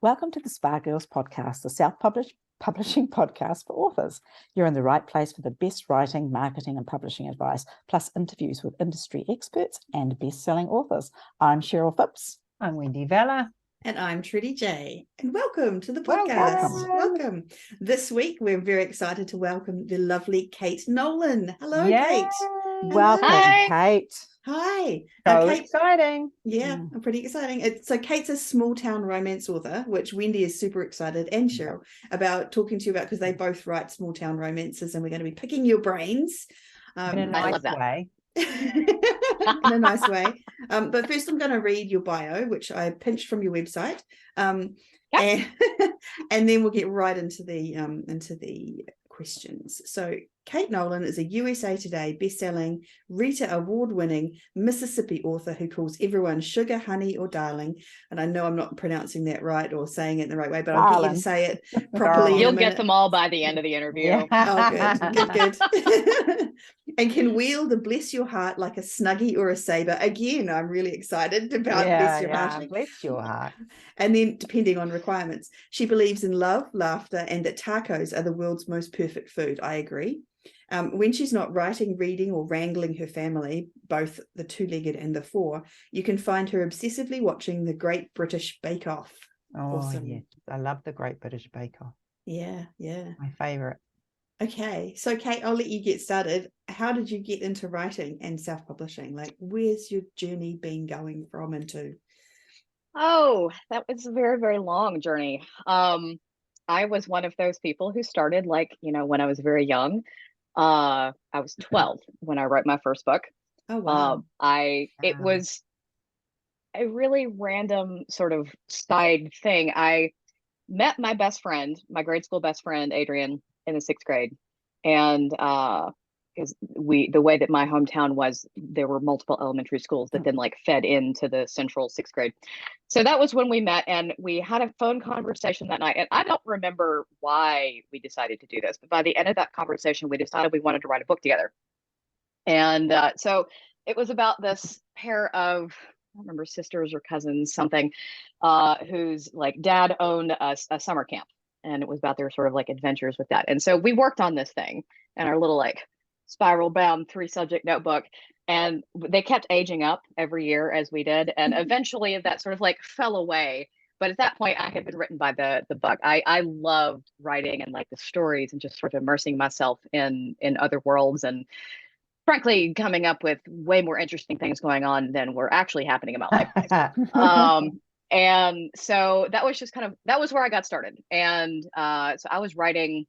Welcome to the Spa Girls podcast, the self-publishing podcast for authors. You're in the right place for the best writing, marketing, and publishing advice, plus interviews with industry experts and best-selling authors. I'm Cheryl Phipps. I'm Wendy Vella. And I'm Trudy J. And welcome to the podcast. Welcome. This week, we're very excited to welcome the lovely Kait Nolan. Hello, Kait. Welcome, Kait. Hi. So exciting. Yeah, pretty exciting. So Kait's a small town romance author, which Wendy is super excited, and Cheryl, about talking to you about, because they both write small town romances, and we're going to be picking your brains. In a nice way. In a nice way. But first I'm going to read your bio, which I pinched from your website. And then we'll get right into the questions. So Kait Nolan is a USA Today best-selling, RITA Award-winning Mississippi author who calls everyone sugar, honey, or darling. And I know I'm not pronouncing that right or saying it in the right way, but I'll get you to say it properly. You'll get them all by the end of the interview. Yeah. Oh, good. And can wield and bless your heart like a Snuggie or a saber. Again, I'm really excited about bless your heart. Bless your heart. And then, depending on requirements, she believes in love, laughter, and that tacos are the world's most perfect food. I agree. When she's not writing, reading, or wrangling her family, both the two-legged and the four, you can find her obsessively watching the Great British Bake Off. Oh, awesome. Yeah. I love the Great British Bake Off. Yeah. My favourite. Okay, so Kait, I'll let you get started. How did you get into writing and self-publishing? Like, where's your journey been going from and to? Oh, that was a very, very long journey. I was one of those people who started when I was very young. I was 12 when I wrote my first book. Oh, wow. It was a really random sort of side thing. I met my best friend, my grade school best friend, Adrian, in the 6th grade. And because the way that my hometown was, there were multiple elementary schools that then fed into the central 6th grade. So that was when we met, and we had a phone conversation that night. And I don't remember why we decided to do this, but by the end of that conversation, we decided we wanted to write a book together. And so it was about this pair of, I don't remember, sisters or cousins, something, whose dad owned a summer camp. And it was about their sort of adventures with that. And so we worked on this thing in our little spiral bound 3-subject notebook, and they kept aging up every year as we did. And eventually that sort of fell away. But at that point I had been written by the book. I loved writing and the stories and just sort of immersing myself in other worlds, and frankly coming up with way more interesting things going on than were actually happening in my life. And so that was just that was where I got started. And so I was writing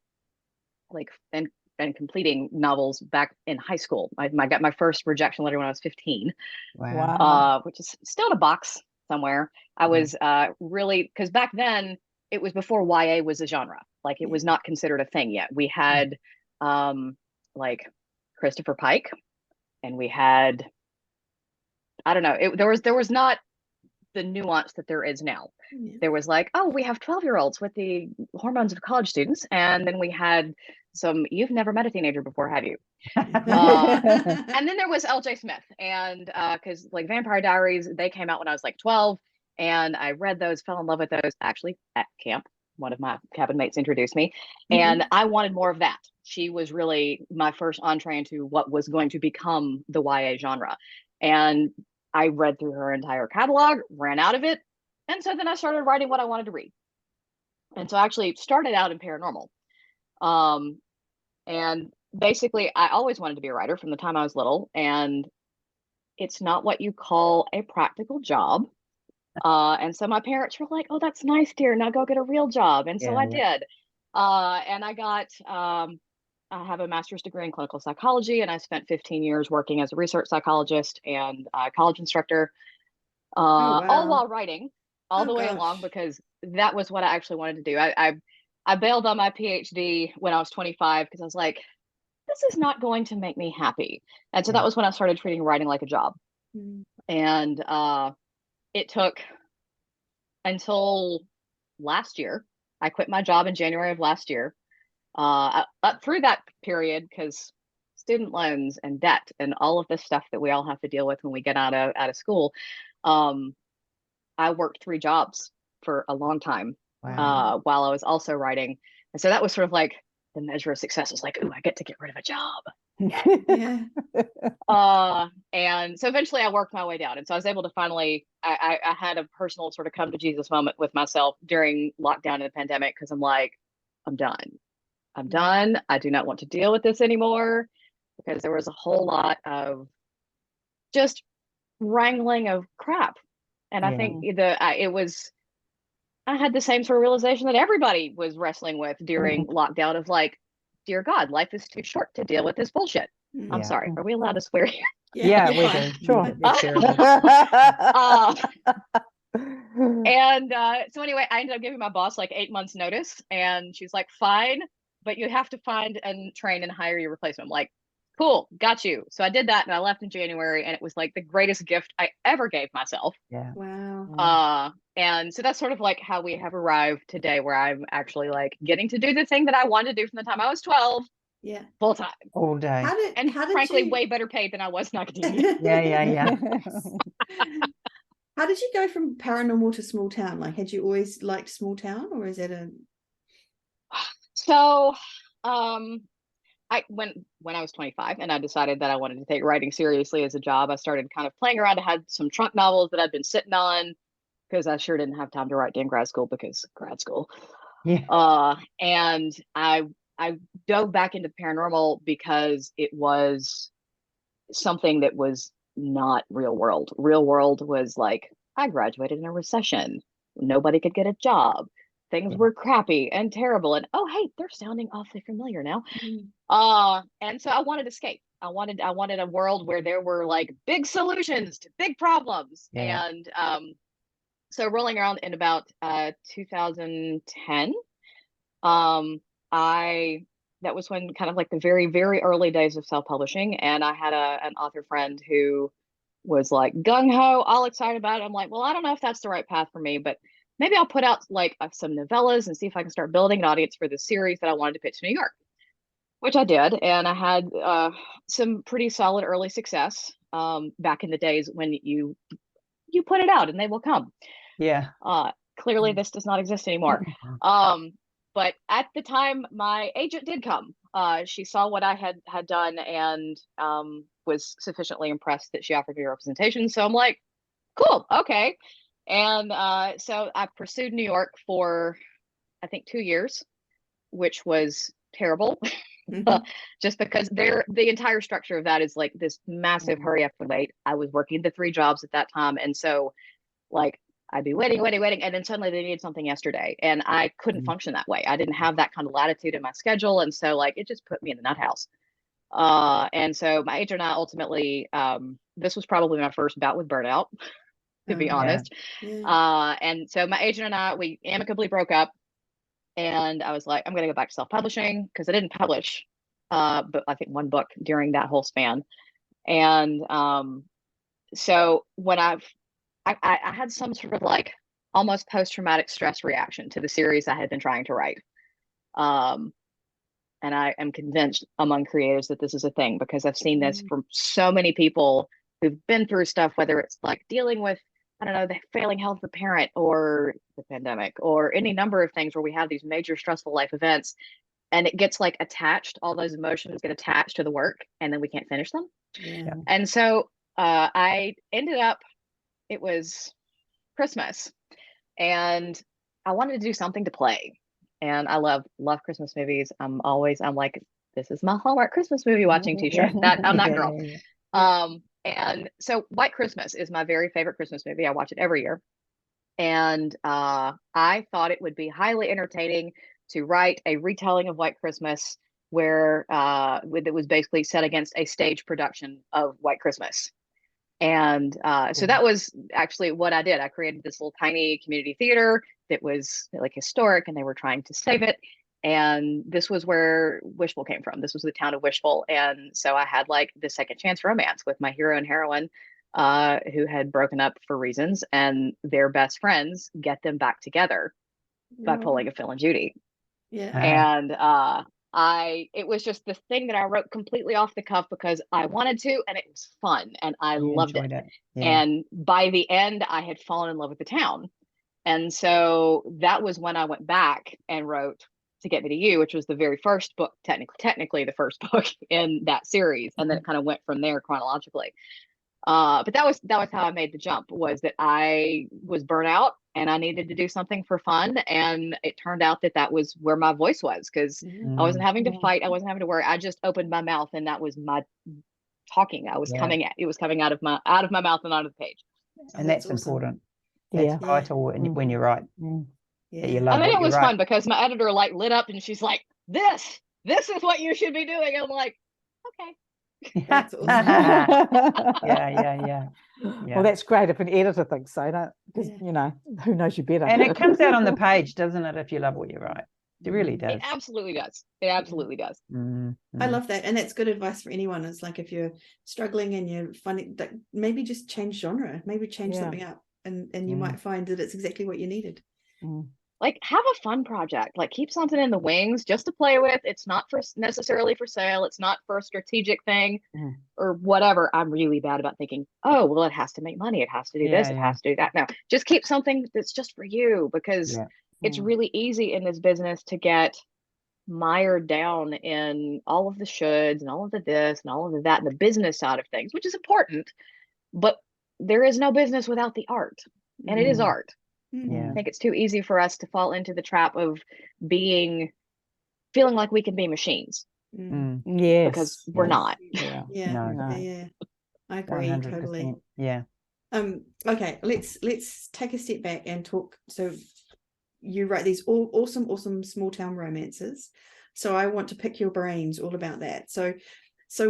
and completing novels back in high school. I got my first rejection letter when I was 15. Wow. Which is still in a box somewhere. I was really, because back then it was before YA was a genre. It was not considered a thing yet. We had Christopher Pike, and we had, I don't know, there was not the nuance that there is now. There was we have 12-year-olds with the hormones of college students, and then we had some, you've never met a teenager before, have you? And then there was LJ Smith, and because Vampire Diaries, they came out when I was 12, and I read those, fell in love with those actually at camp. One of my cabin mates introduced me, and I wanted more of that. She was really my first entree into what was going to become the YA genre. And I read through her entire catalog, ran out of it. And so then I started writing what I wanted to read. And so I actually started out in paranormal. And basically, I always wanted to be a writer from the time I was little. And it's not what you call a practical job. And so my parents were like, "Oh, that's nice, dear. Now go get a real job." And so I did. And I got... I have a master's degree in clinical psychology, and I spent 15 years working as a research psychologist and college instructor, all while writing all the way along, because that was what I actually wanted to do. I bailed on my PhD when I was 25 because I was like, this is not going to make me happy. And so that was when I started treating writing like a job. And it took until last year. I quit my job in January of last year. Up through that period, because student loans and debt and all of the stuff that we all have to deal with when we get out of school, I worked 3 jobs for a long time, Wow. while I was also writing. And so that was sort of like the measure of success, was like, ooh, I get to get rid of a job. Yeah. And so eventually I worked my way down. And so I was able to finally, I had a personal sort of come to Jesus moment with myself during lockdown and the pandemic, because I'm like, I'm done. I'm done. I do not want to deal with this anymore, because there was a whole lot of just wrangling of crap. And I think I had the same sort of realization that everybody was wrestling with during lockdown, of like, dear God, life is too short to deal with this bullshit. I'm sorry. Are we allowed to swear here? Yeah, you're we fine. do. Sure. It's terrible. And so anyway, I ended up giving my boss like 8 months notice, and she's like, fine, but you have to find and train and hire your replacement. I'm like, cool, got you. So I did that, and I left in January, and it was like the greatest gift I ever gave myself. Yeah. Wow. And so that's sort of like how we have arrived today, where I'm actually like getting to do the thing that I wanted to do from the time I was 12, Yeah. full time, All day. and frankly way better paid than I was in academia. Yeah. How did you go from paranormal to small town? Like, had you always liked small town, or is that a? So, I when I was 25 and I decided that I wanted to take writing seriously as a job, I started kind of playing around. I had some trunk novels that I'd been sitting on, because I sure didn't have time to write in grad school, because grad school. Yeah. And I dove back into paranormal because it was something that was not real world. Real world was like, I graduated in a recession. Nobody could get a job. Things were crappy and terrible. And oh, hey, they're sounding awfully familiar now. And so I wanted to escape. I wanted a world where there were like big solutions to big problems. Yeah. And so rolling around in about 2010, that was when kind of like the very, very early days of self-publishing. And I had an author friend who was like gung-ho, all excited about it. I'm like, well, I don't know if that's the right path for me, but maybe I'll put out like some novellas and see if I can start building an audience for the series that I wanted to pitch to New York, which I did. And I had some pretty solid early success back in the days when you put it out and they will come. Yeah. Clearly this does not exist anymore. But at the time, my agent did come. She saw what I had done and was sufficiently impressed that she offered me representation. So I'm like, cool, okay. And so I pursued New York for, I think, 2 years, which was terrible. Just because the entire structure of that is like this massive hurry up and wait. I was working the 3 jobs at that time. And so like, I'd be waiting. And then suddenly they needed something yesterday. And I couldn't function that way. I didn't have that kind of latitude in my schedule. And so like, it just put me in the nut house. And so my agent and I ultimately, this was probably my first bout with burnout, to be honest. And so my agent and I, we amicably broke up. And I was like, I'm going to go back to self-publishing, because I didn't publish, but I think 1 book during that whole span. And so when I had some sort of like almost post-traumatic stress reaction to the series I had been trying to write. And I am convinced among creators that this is a thing, because I've seen this from so many people who've been through stuff, whether it's like dealing with, I don't know, the failing health of a parent or the pandemic or any number of things where we have these major stressful life events, and it gets like attached, all those emotions get attached to the work, and then we can't finish them. And so I ended up, it was Christmas, and I wanted to do something to play. And I love Christmas movies. I'm like, this is my Hallmark Christmas movie watching t-shirt. I'm that girl. And so White Christmas is my very favorite Christmas movie. I watch it every year. And I thought it would be highly entertaining to write a retelling of White Christmas where it was basically set against a stage production of White Christmas. And so that was actually what I did. I created this little tiny community theater that was like historic, and they were trying to save it. And this was where Wishful came from. This was the town of Wishful. And so I had like the second chance romance with my hero and heroine who had broken up for reasons, and their best friends get them back together by pulling a Phil and Judy. And it was just the thing that I wrote completely off the cuff because I wanted to, and it was fun, and I loved it. And by the end, I had fallen in love with the town. And so that was when I went back and wrote To Get Me to You, which was the very first book, technically the first book in that series. And then it kind of went from there chronologically. But that was how I made the jump, was that I was burnt out and I needed to do something for fun. And it turned out that that was where my voice was, because I wasn't having to fight. I wasn't having to worry. I just opened my mouth and that was my talking. I was it was coming out of my mouth and onto the page. And that's awesome. important. Yeah. That's vital when you write. Yeah. That you love I mean, what it you was write. fun because my editor like lit up and she's like, this is what you should be doing. I'm like, okay. That's awesome. Yeah. Well, that's great if an editor thinks so, because you know, who knows you better. And it comes out on the page, doesn't it, if you love what you write? It really does. It absolutely does. It absolutely does. I love that. And that's good advice for anyone. It's like, if you're struggling and you're finding that, maybe just change genre, maybe change something up, and you might find that it's exactly what you needed. Like, have a fun project, like keep something in the wings just to play with. It's not necessarily for sale. It's not for a strategic thing or whatever. I'm really bad about thinking, oh, well, it has to make money. It has to do this. It has to do that. No, just keep something that's just for you, because it's really easy in this business to get mired down in all of the shoulds and all of the this and all of the that and the business side of things, which is important, but there is no business without the art, and it is art. I think it's too easy for us to fall into the trap of feeling like we can be machines. Yes, because we're not. I agree 100%. totally. Okay, let's take a step back and talk. So you write these awesome small town romances, so I want to pick your brains all about that. So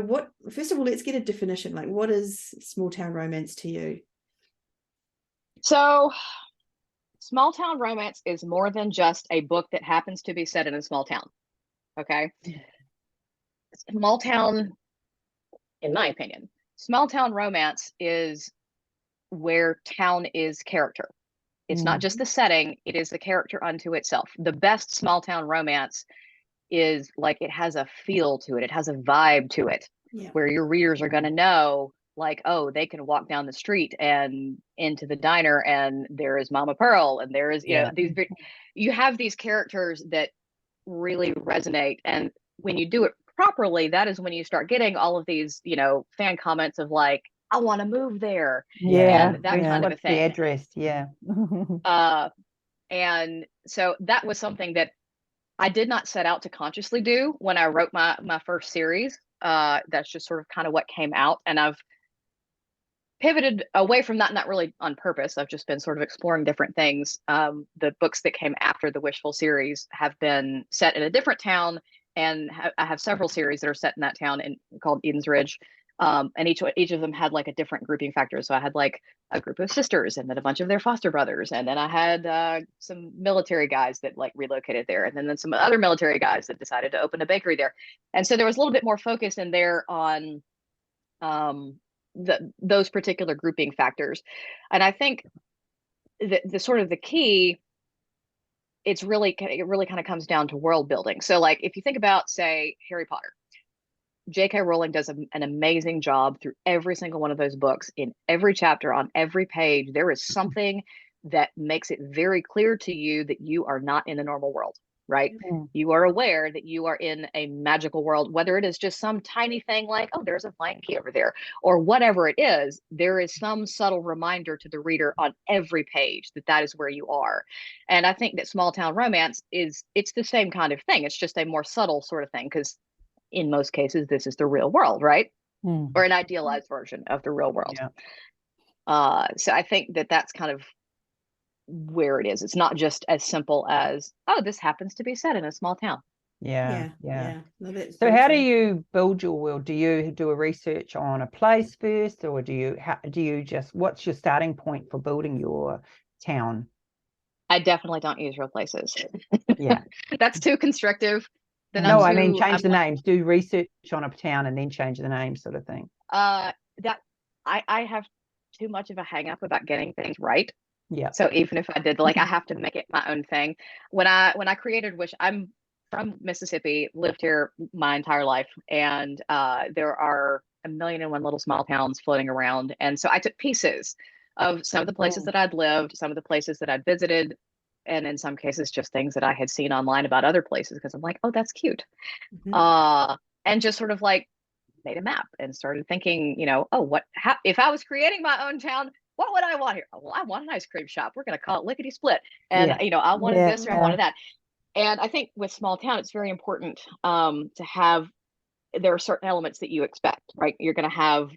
what, first of all, let's get a definition. Like, what is small town romance to you? So small town romance is more than just a book that happens to be set in a small town. Okay. Small town, in my opinion, small town romance is where town is character. It's not just the setting, it is the character unto itself. The best small town romance is like, it has a feel to it. It has a vibe to it, where your readers are going to know, like, oh, they can walk down the street and into the diner and there is Mama Pearl, and there is, you know, you have these characters that really resonate. And when you do it properly, that is when you start getting all of these, you know, fan comments of like, I want to move there. And that kind of a thing. The address, and so that was something that I did not set out to consciously do when I wrote my first series. That's just sort of kind of what came out. And I've pivoted away from that, not really on purpose. I've just been sort of exploring different things. The books that came after the Wishful series have been set in a different town, and I have several series that are set in that town called Eden's Ridge. And each of them had like a different grouping factor. So I had like a group of sisters, and then a bunch of their foster brothers, and then I had some military guys that like relocated there, and then some other military guys that decided to open a bakery there. And so there was a little bit more focus in there on those particular grouping factors. And I think the sort of the key, it really kind of comes down to world building. So like, if you think about, say, Harry Potter, J.K. Rowling does an amazing job through every single one of those books. In every chapter, on every page, there is something that makes it very clear to you that you are not in the normal world, right? You are aware that you are in a magical world, whether it is just some tiny thing like, oh, there's a flying key over there, or whatever it is. There is some subtle reminder to the reader on every page that is where you are. And I think that small town romance it's the same kind of thing. It's just a more subtle sort of thing, because in most cases, this is the real world, right? Or an idealized version of the real world. So I think that's kind of where it is. It's not just as simple as, oh, this happens to be set in a small town. No, so how do you build your world? Do you do a research on a place first, or do you just, what's your starting point for building your town? I definitely don't use real places. Yeah. That's too constrictive. No, I mean, change the names. Do research on a town and then change the name, sort of thing. I have too much of a hang up about getting things right. Yeah. So even if I did, like, I have to make it my own thing. When I created Wish, I'm from Mississippi, lived here my entire life, and there are 1,000,001 little small towns floating around. And so I took pieces of some of the places that I'd lived, some of the places that I'd visited, and in some cases just things that I had seen online about other places, because I'm like, oh, that's cute. And just sort of like made a map and started thinking, if I was creating my own town, what would I want here? Well, I want an ice cream shop. We're going to call it Lickety Split. And, I wanted this or I wanted that. And I think with small town, it's very important to have, there are certain elements that you expect, right? You're going to have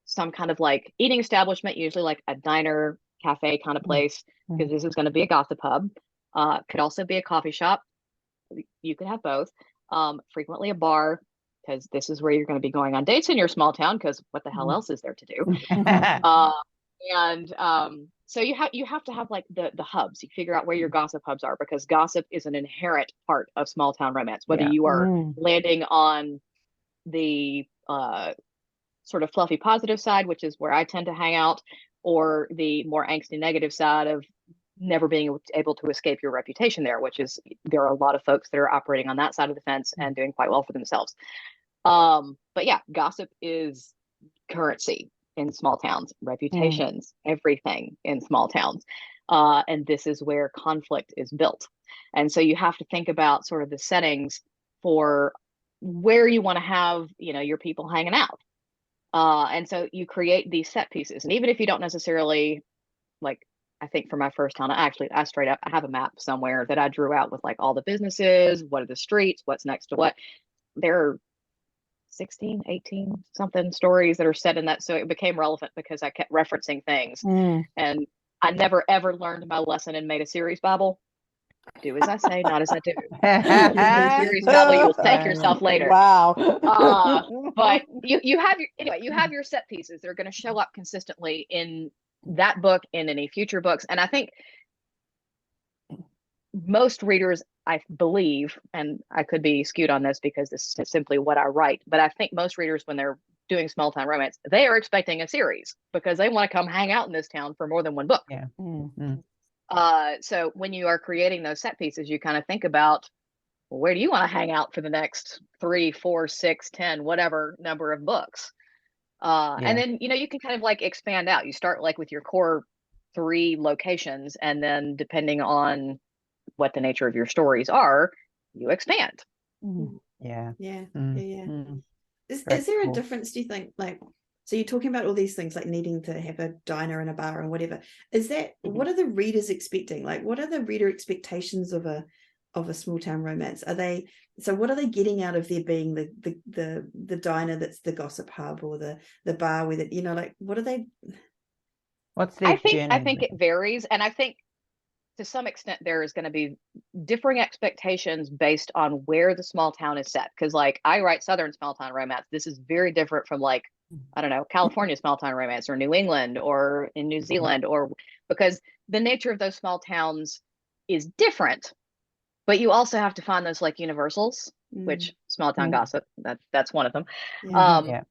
some kind of like eating establishment, usually like a diner, cafe kind of place, because this is going to be a gossip hub. Could also be a coffee shop. You could have both. Frequently a bar, because this is where you're going to be going on dates in your small town, because what the hell else is there to do? So you have to have like the hubs. You figure out where your gossip hubs are, because gossip is an inherent part of small town romance, whether you are landing on the sort of fluffy positive side, which is where I tend to hang out, or the more angsty negative side of never being able to escape your reputation there, which is, there are a lot of folks that are operating on that side of the fence and doing quite well for themselves. But yeah, gossip is currency in small towns, reputations, everything in small towns. And this is where conflict is built. And so you have to think about sort of the settings for where you want to have, your people hanging out. And so you create these set pieces. And even if you don't necessarily, like, I think for my first town, I straight up, I have a map somewhere that I drew out with like all the businesses, what are the streets, what's next to what. There are 16, 18 something stories that are set in that. So it became relevant because I kept referencing things. And I never, ever learned my lesson and made a series Bible. Do as I say, not as I do. Series Bible, you will thank yourself later. Wow. But you have your set pieces that are going to show up consistently in that book, in any future books. And I think most readers, I believe, and I could be skewed on this because this is simply what I write, but I think most readers, when they're doing small town romance, they are expecting a series because they want to come hang out in this town for more than one book. So when you are creating those set pieces, you kind of think about, well, where do you want to hang out for the next 3, 4, 6, 10, whatever number of books? And then, you can kind of like expand out. You start like with your core 3 locations, and then depending on what the nature of your stories are, you expand. Is there a difference, do you think, like, so you're talking about all these things like needing to have a diner and a bar and whatever, is that what are the readers expecting? Like, what are the reader expectations of a small town romance? What are they getting out of there being the diner that's the gossip hub, or the bar with it, like, what are they, what's their journey? I think it varies, and I think to some extent there is going to be differing expectations based on where the small town is set, because like I write Southern small town romance. This is very different from like, I don't know, California small town romance, or New England, or in New Zealand, or because the nature of those small towns is different. But you also have to find those like universals, which small town gossip, that's one of them. But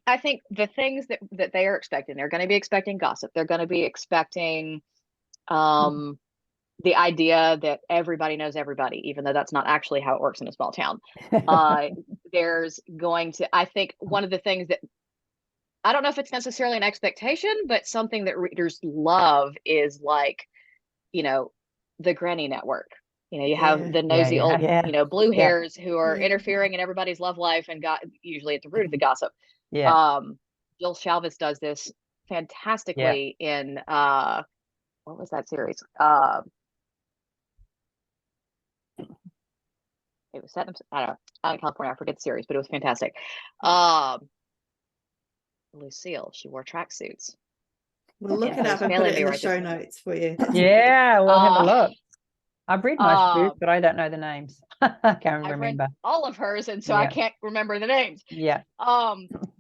I think the things that they are expecting, they're going to be expecting gossip. They're going to be expecting the idea that everybody knows everybody, even though that's not actually how it works in a small town. There's going to, I think one of the things that, I don't know if it's necessarily an expectation, but something that readers love is like, the granny network. You have the nosy old, blue hairs who are interfering in everybody's love life and got usually at the root of the gossip. Jill Shalvis does this fantastically in what was that series? It was set in, I don't know, out in California. I forget the series, but it was fantastic. Lucille, she wore tracksuits. We'll look it up and put it in the show notes for you. We'll have a look. I've read most of it, but I don't know the names. I can't remember. I've read all of hers, and so I can't remember the names. But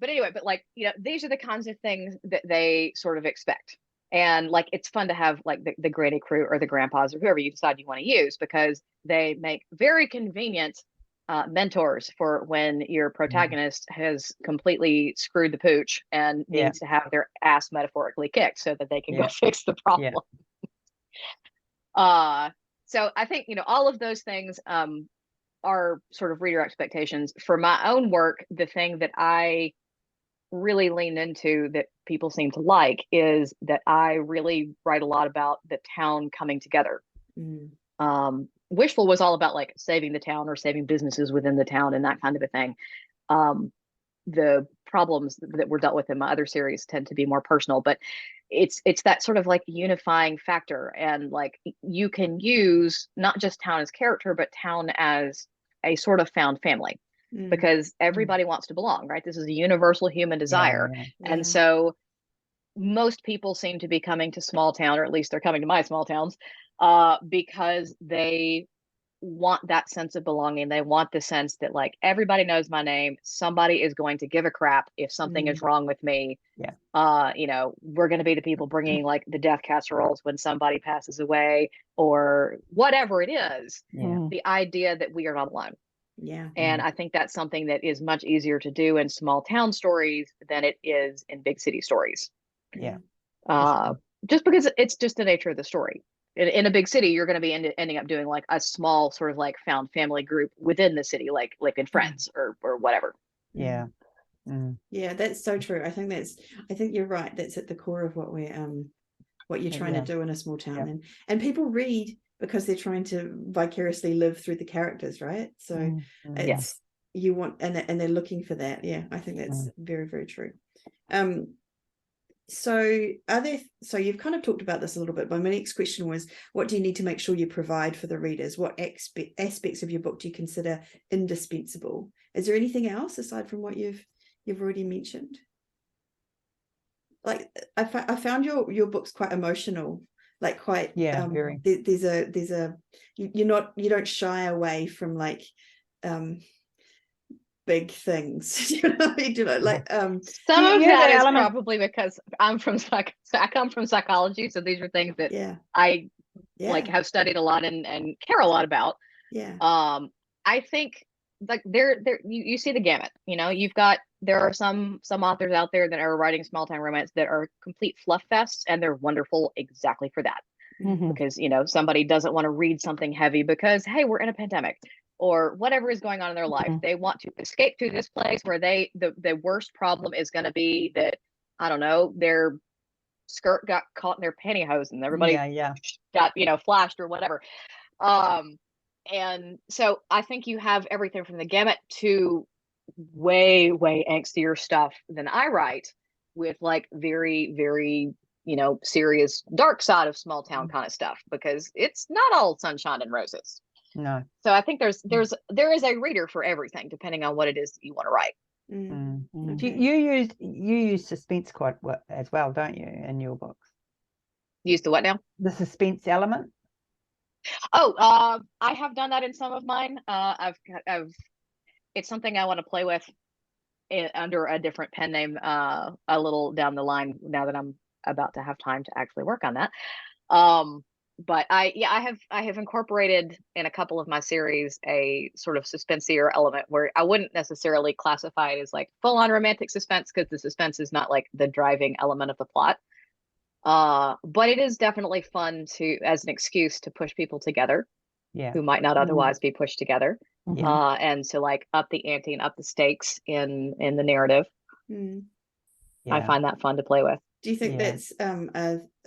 anyway, but like, these are the kinds of things that they sort of expect. And like, it's fun to have like the granny crew or the grandpas or whoever you decide you want to use, because they make very convenient mentors for when your protagonist has completely screwed the pooch and needs to have their ass metaphorically kicked so that they can go fix the problem. So I think, all of those things are sort of reader expectations. For my own work, the thing that I really leaned into that people seem to like is that I really write a lot about the town coming together. Wishful was all about like saving the town or saving businesses within the town and that kind of a thing. The problems that were dealt with in my other series tend to be more personal, but it's that sort of like unifying factor. And like you can use not just town as character, but town as a sort of found family, because everybody wants to belong, right? This is a universal human desire. And so most people seem to be coming to small town, or at least they're coming to my small towns, because they want that sense of belonging. They want the sense that like everybody knows my name. Somebody is going to give a crap if something is wrong with me. You know, we're going to be the people bringing like the death casseroles when somebody passes away or whatever it is. The idea that we are not alone. And I think that's something that is much easier to do in small town stories than it is in big city stories. Just because it's just the nature of the story. In a big city, you're going to be ending up doing like a small sort of like found family group within the city, like in Friends or whatever. Yeah, that's so true. I think you're right. That's at the core of what you're trying to do in a small town. And people read because they're trying to vicariously live through the characters, right? So it's you want, and they're looking for that. Yeah, I think that's very, very true. So you've kind of talked about this a little bit, but my next question was, what do you need to make sure you provide for the readers? What aspects of your book do you consider indispensable? Is there anything else aside from what you've already mentioned? Like I found your books quite emotional, like quite very. There's a you don't shy away from like big things. You know, like some of that is probably because I come from psychology, so these are things that I like have studied a lot and care a lot about. I think like you see the gamut. You know, there are some authors out there that are writing small town romance that are complete fluff fests, and they're wonderful exactly for that. Because, you know, somebody doesn't want to read something heavy because, hey, we're in a pandemic or whatever is going on in their life. They want to escape to this place where the worst problem is going to be that, I don't know, their skirt got caught in their pantyhose and everybody got, you know, flashed or whatever. And so I think you have everything from the gamut to way, way angstier stuff than I write, with like very, very, you know, serious dark side of small town kind of stuff, because it's not all sunshine and roses. No. So I think there is a reader for everything, depending on what it is that you want to write. You use suspense quite as well, don't you, in your books? Use the what now? The suspense element. Oh, I have done that in some of mine. It's something I want to play with under a different pen name a little down the line, now that I'm about to have time to actually work on that. But I have incorporated in a couple of my series a sort of suspensier element where I wouldn't necessarily classify it as like full-on romantic suspense, because the suspense is not like the driving element of the plot. But it is definitely fun as an excuse to push people together who might not otherwise be pushed together. And to like up the ante and up the stakes in the narrative. I find that fun to play with. Do you think that's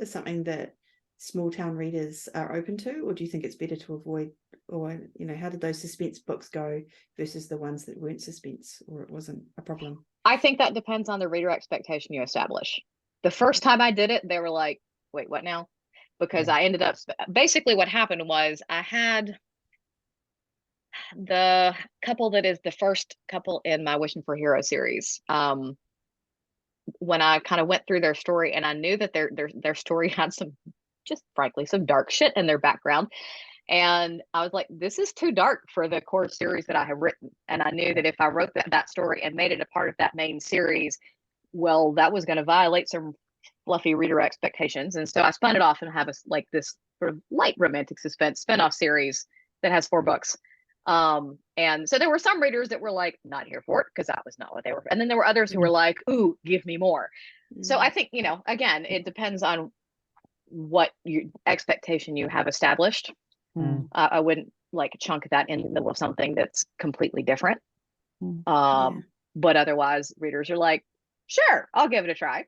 something that small town readers are open to, or do you think it's better to avoid? Or, you know, how did those suspense books go versus the ones that weren't suspense, or it wasn't a problem? I think that depends on the reader expectation you establish. The first time I did it, they were like, wait, what now? Because I ended up, basically what happened was I had the couple that is the first couple in my Wishing for a Hero series. When I kind of went through their story, and I knew that their story had some, just frankly, some dark shit in their background. And I was like, this is too dark for the core series that I have written. And I knew that if I wrote that story and made it a part of that main series, well, that was going to violate some fluffy reader expectations. And so I spun it off and have this sort of light romantic suspense spinoff series that has 4 books. And so there were some readers that were like, not here for it, because that was not what they were. And then there were others who were like, ooh, give me more. So I think, you know, again, it depends on what your expectation you have established. I wouldn't like chunk that in the middle of something that's completely different. But otherwise readers are like, sure, I'll give it a try.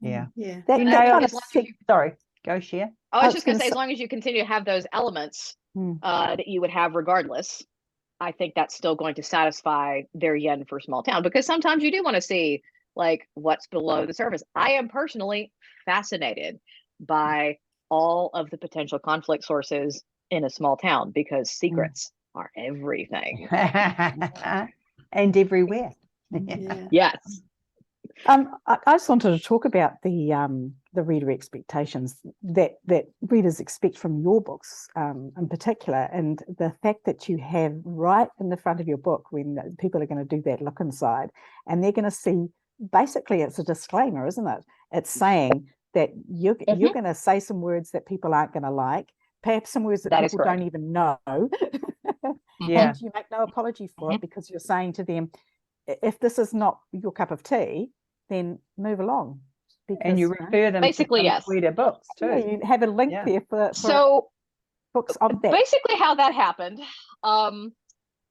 Yeah. Yeah. That, You that know, kind as of long as you, sorry, go share. I was was just going gonna to say, as say- long as you continue to have those elements Mm. that you would have regardless, I think that's still going to satisfy their yen for small town, because sometimes you do want to see like what's below the surface. I am personally fascinated by all of the potential conflict sources in a small town, because secrets are everything. And everywhere. Yeah. Yes. I just wanted to talk about the reader expectations that readers expect from your books in particular, and the fact that you have right in the front of your book, when people are going to do that look inside, and they're going to see, basically it's a disclaimer, isn't it? It's saying that you're going to say some words that people aren't going to like, perhaps some words that people don't even know. Yeah. And you make no apology for it, because you're saying to them, if this is not your cup of tea, then move along. Because, And you refer them basically, to yes, sweeter books too. yeah, you have a link there for so books of that. basically how that happened,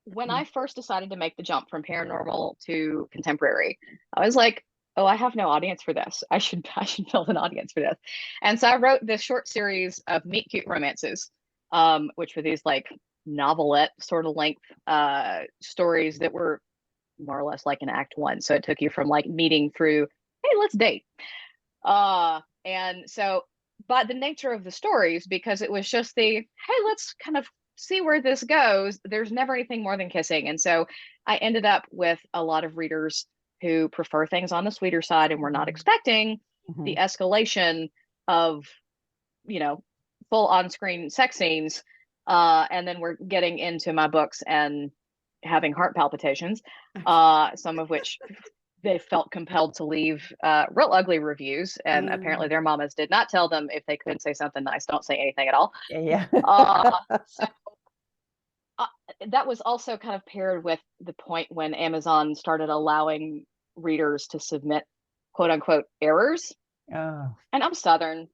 when I first decided to make the jump from paranormal to contemporary, I was like, oh, I have no audience for this. I should build an audience for this. And so I wrote this short series of meet cute romances, which were these like novelette sort of length stories that were more or less like an act one. So it took you from like meeting through, hey, let's date. And so by the nature of the stories, because it was just the, hey, let's kind of see where this goes, there's never anything more than kissing. And so I ended up with a lot of readers who prefer things on the sweeter side, and were not expecting the escalation of, you know, full on-screen sex scenes. And then we're getting into my books and having heart palpitations, some of which they felt compelled to leave real ugly reviews, and apparently their mamas did not tell them if they couldn't say something nice, don't say anything at all. Yeah. So, that was also kind of paired with the point when Amazon started allowing readers to submit quote unquote errors. Oh. And I'm Southern,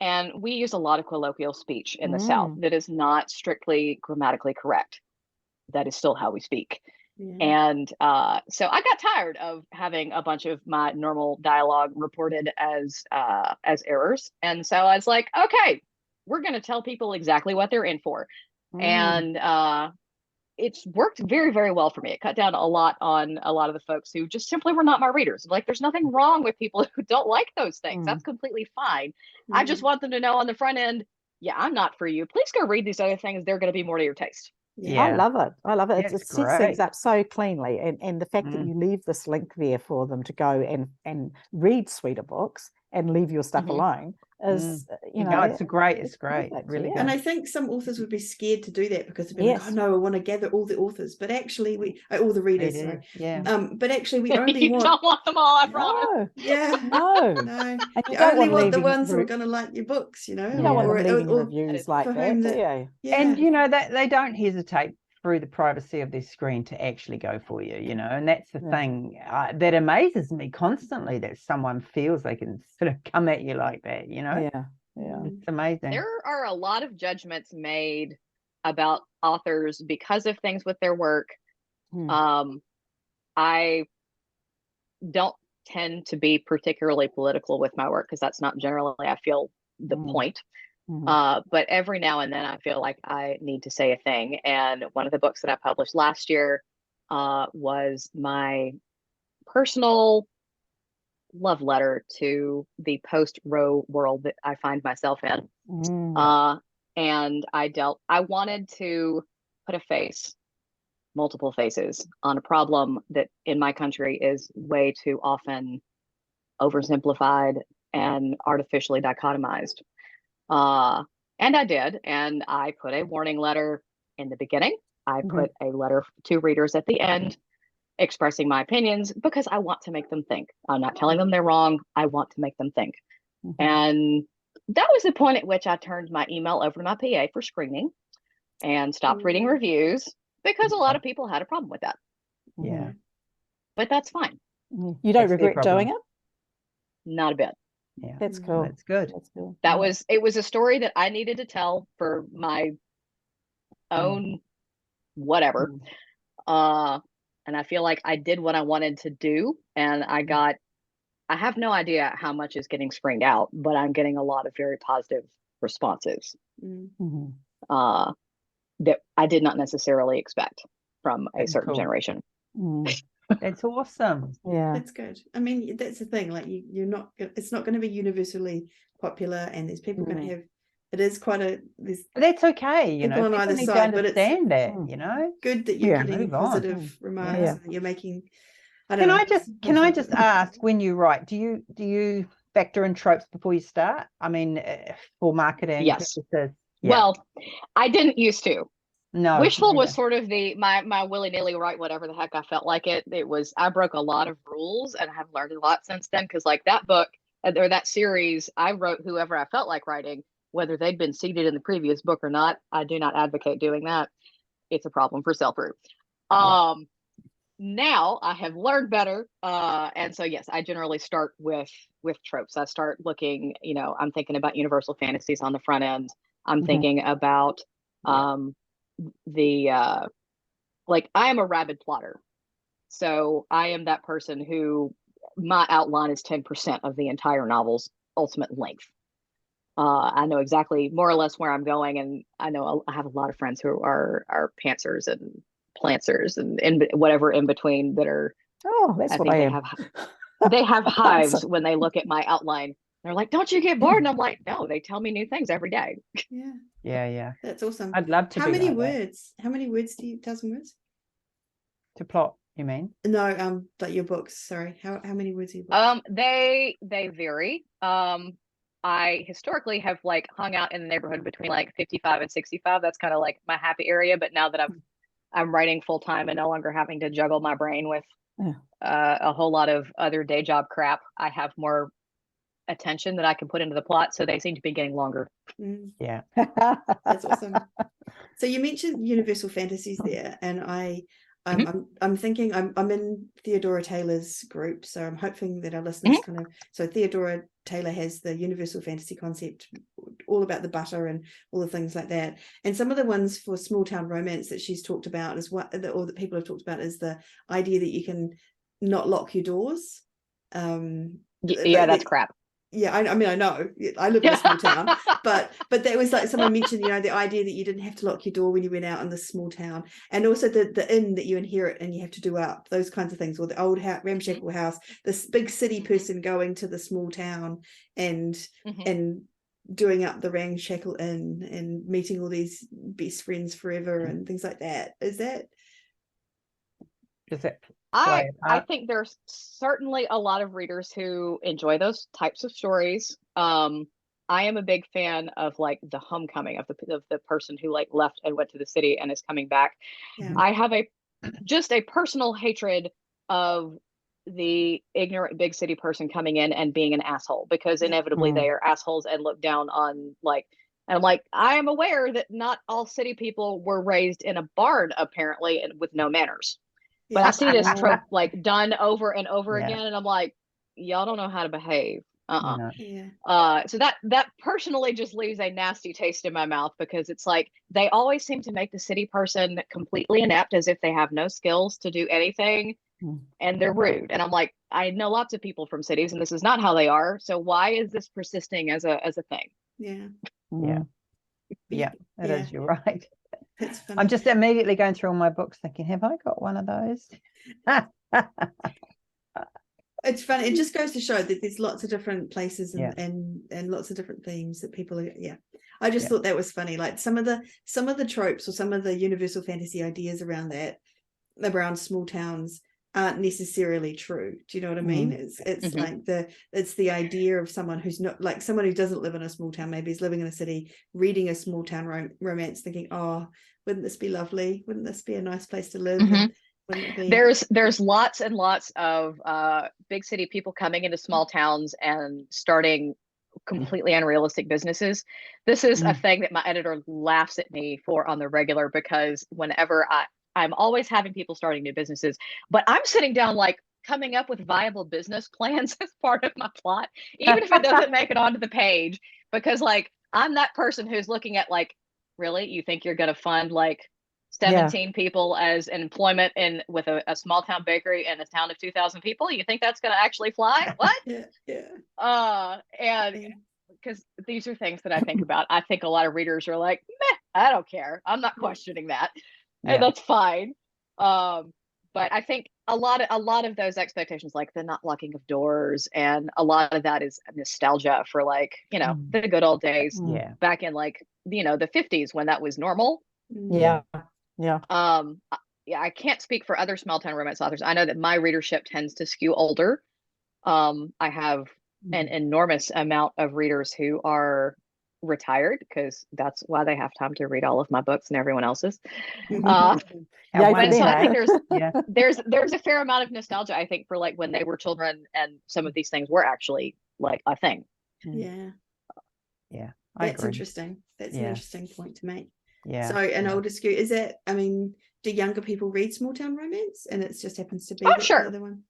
and we use a lot of colloquial speech in the South that is not strictly grammatically correct. That is still how we speak. Yeah. And so I got tired of having a bunch of my normal dialogue reported as errors. And so I was like, okay, we're going to tell people exactly what they're in for. And it's worked very, very well for me. It cut down a lot on a lot of the folks who just simply were not my readers. Like, there's nothing wrong with people who don't like those things. That's completely fine. I just want them to know on the front end, yeah, I'm not for you. Please go read these other things. They're going to be more to your taste. I love it. I love it. Yeah, it sets things up so cleanly. And the fact that you leave this link there for them to go and read sweeter books and leave your stuff alone is, you know, it's great. It's great. perfect, Really good. And I think some authors would be scared to do that, because they'd be like, oh no, I want to gather all the authors, but actually all the readers, sorry. Yeah. But actually we only You don't want them all, I promise. No, yeah, no. no. And You don't only want the leaving ones who are going to like your books, you know. You don't want them leaving or reviews like for that, whom do that- you? Yeah. And you know that they don't hesitate through the privacy of their screen to actually go for you, you know, and that's the thing that amazes me constantly, that someone feels they can sort of come at you like that, you know. Yeah. It's amazing. There are a lot of judgments made about authors because of things with their work. I don't tend to be particularly political with my work, because that's not generally, I feel, the point. But every now and then I feel like I need to say a thing. And one of the books that I published last year was my personal love letter to the post-Roe world that I find myself in. And I wanted to put a face, multiple faces, on a problem that in my country is way too often oversimplified and artificially dichotomized. And I did, and I put a warning letter in the beginning. I put a letter to readers at the end, expressing my opinions, because I want to make them think. I'm not telling them they're wrong. I want to make them think. And that was the point at which I turned my email over to my PA for screening and stopped reading reviews, because a lot of people had a problem with that. Yeah. But that's fine. You don't regret doing it? Not a bit. Yeah. That's cool. That's good. That's cool. It was a story that I needed to tell for my own whatever. And I feel like I did what I wanted to do, and I got I have no idea how much is getting screened out, but I'm getting a lot of very positive responses Mm. that I did not necessarily expect from a That's certain cool. generation. That's awesome. Yeah. That's good. I mean, that's the thing. Like you're not. It's not going to be universally popular, and there's people going to have. It is quite a. There's But that's okay, you people know. on People either need side, to but it's understand that, you know. good that you're Yeah. getting Move on. positive remarks Yeah. and that you're making. I don't know. Can I just ask, when you write, do you factor in tropes before you start? I mean, for marketing Yes. purposes. Yeah. Well, I didn't used to. No. Wishful was sort of my willy-nilly write whatever the heck I felt like it. It was, I broke a lot of rules and I have learned a lot since then, because like that book or that series, I wrote whoever I felt like writing, whether they'd been seeded in the previous book or not. I do not advocate doing that. It's a problem for sell-through. Now I have learned better. And so yes, I generally start with tropes. I start looking, I'm thinking about universal fantasies on the front end. I'm thinking about like, I am a rabid plotter. So I am that person who my outline is 10% of the entire novel's ultimate length. I know exactly more or less where I'm going, and I know I have a lot of friends who are pantsers and plantsers and whatever in between that are. That's what I am. They have hives when they look at my outline. They're like, "Don't you get bored?" And I'm like, "No, they tell me new things every day." Yeah. That's awesome. I'd love to. How many like words? How many words do you? 1,000 words? to plot? You mean? No, like your books. Sorry, how many words are your books? They vary. I historically have like hung out in the neighborhood between like 55 and 65. That's kind of like my happy area. But now that I'm writing full time and no longer having to juggle my brain with a whole lot of other day job crap, I have more attention that I can put into the plot. So they seem to be getting longer. Yeah. That's awesome. So you mentioned universal fantasies there, and I'm thinking I'm in Theodora Taylor's group, so I'm hoping that our listeners kind of. So Theodora Taylor has the universal fantasy concept, all about the butter and all the things like that. And some of the ones for small town romance that she's talked about is or that people have talked about is the idea that you can not lock your doors. That's crap. Yeah, I mean, I know I live in a small town, but that was like someone mentioned, the idea that you didn't have to lock your door when you went out in this small town, and also the inn that you inherit and you have to do up, those kinds of things, or the old ramshackle house, this big city person going to the small town and doing up the ramshackle inn and meeting all these best friends forever and things like that. Is that? I think there's certainly a lot of readers who enjoy those types of stories. I am a big fan of like the homecoming of the person who like left and went to the city and is coming back. I have just a personal hatred of the ignorant big city person coming in and being an asshole, because inevitably they are assholes and look down on like. And I'm like, I am aware that not all city people were raised in a barn, apparently, and with no manners. But I see this trope like done over and over again, and I'm like, y'all don't know how to behave. So that personally just leaves a nasty taste in my mouth, because it's like they always seem to make the city person completely inept, as if they have no skills to do anything, and they're rude. And I'm like, I know lots of people from cities, and this is not how they are. So why is this persisting as a thing? It is. You're right. That's funny. I'm just immediately going through all my books thinking, have I got one of those? It's funny. It just goes to show that there's lots of different places and lots of different themes that people are. I just thought that was funny. Like some of the tropes or some of the universal fantasy ideas around around small towns aren't necessarily true. Do you know what I mean? It's like it's the idea of someone who's not, like someone who doesn't live in a small town, maybe is living in a city, reading a small town romance, thinking, oh, wouldn't this be lovely? Wouldn't this be a nice place to live? There's lots and lots of big city people coming into small towns and starting completely unrealistic businesses. This is a thing that my editor laughs at me for on the regular, because whenever I'm always having people starting new businesses, but I'm sitting down like coming up with viable business plans as part of my plot, even if it doesn't make it onto the page, because like I'm that person who's looking at like, really, you think you're going to fund like 17 people as an employment with a small town bakery in a town of 2,000 people. You think that's going to actually fly? What? And because these are things that I think about. I think a lot of readers are like, meh, I don't care. I'm not questioning that. And that's fine. But I think a lot of those expectations, like the not locking of doors, and a lot of that is nostalgia for, like, the good old days back in, like, the 50s when that was normal. Yeah. I can't speak for other small town romance authors. I know that my readership tends to skew older. I have an enormous amount of readers who are retired, because that's why they have time to read all of my books and everyone else's. So I think there's a fair amount of nostalgia, I think, for, like, when they were children and some of these things were actually, like, a thing. That's interesting. That's an interesting point to make. So an older skew, is that, I mean, do younger people read small town romance, and it just happens to be sure. the other one?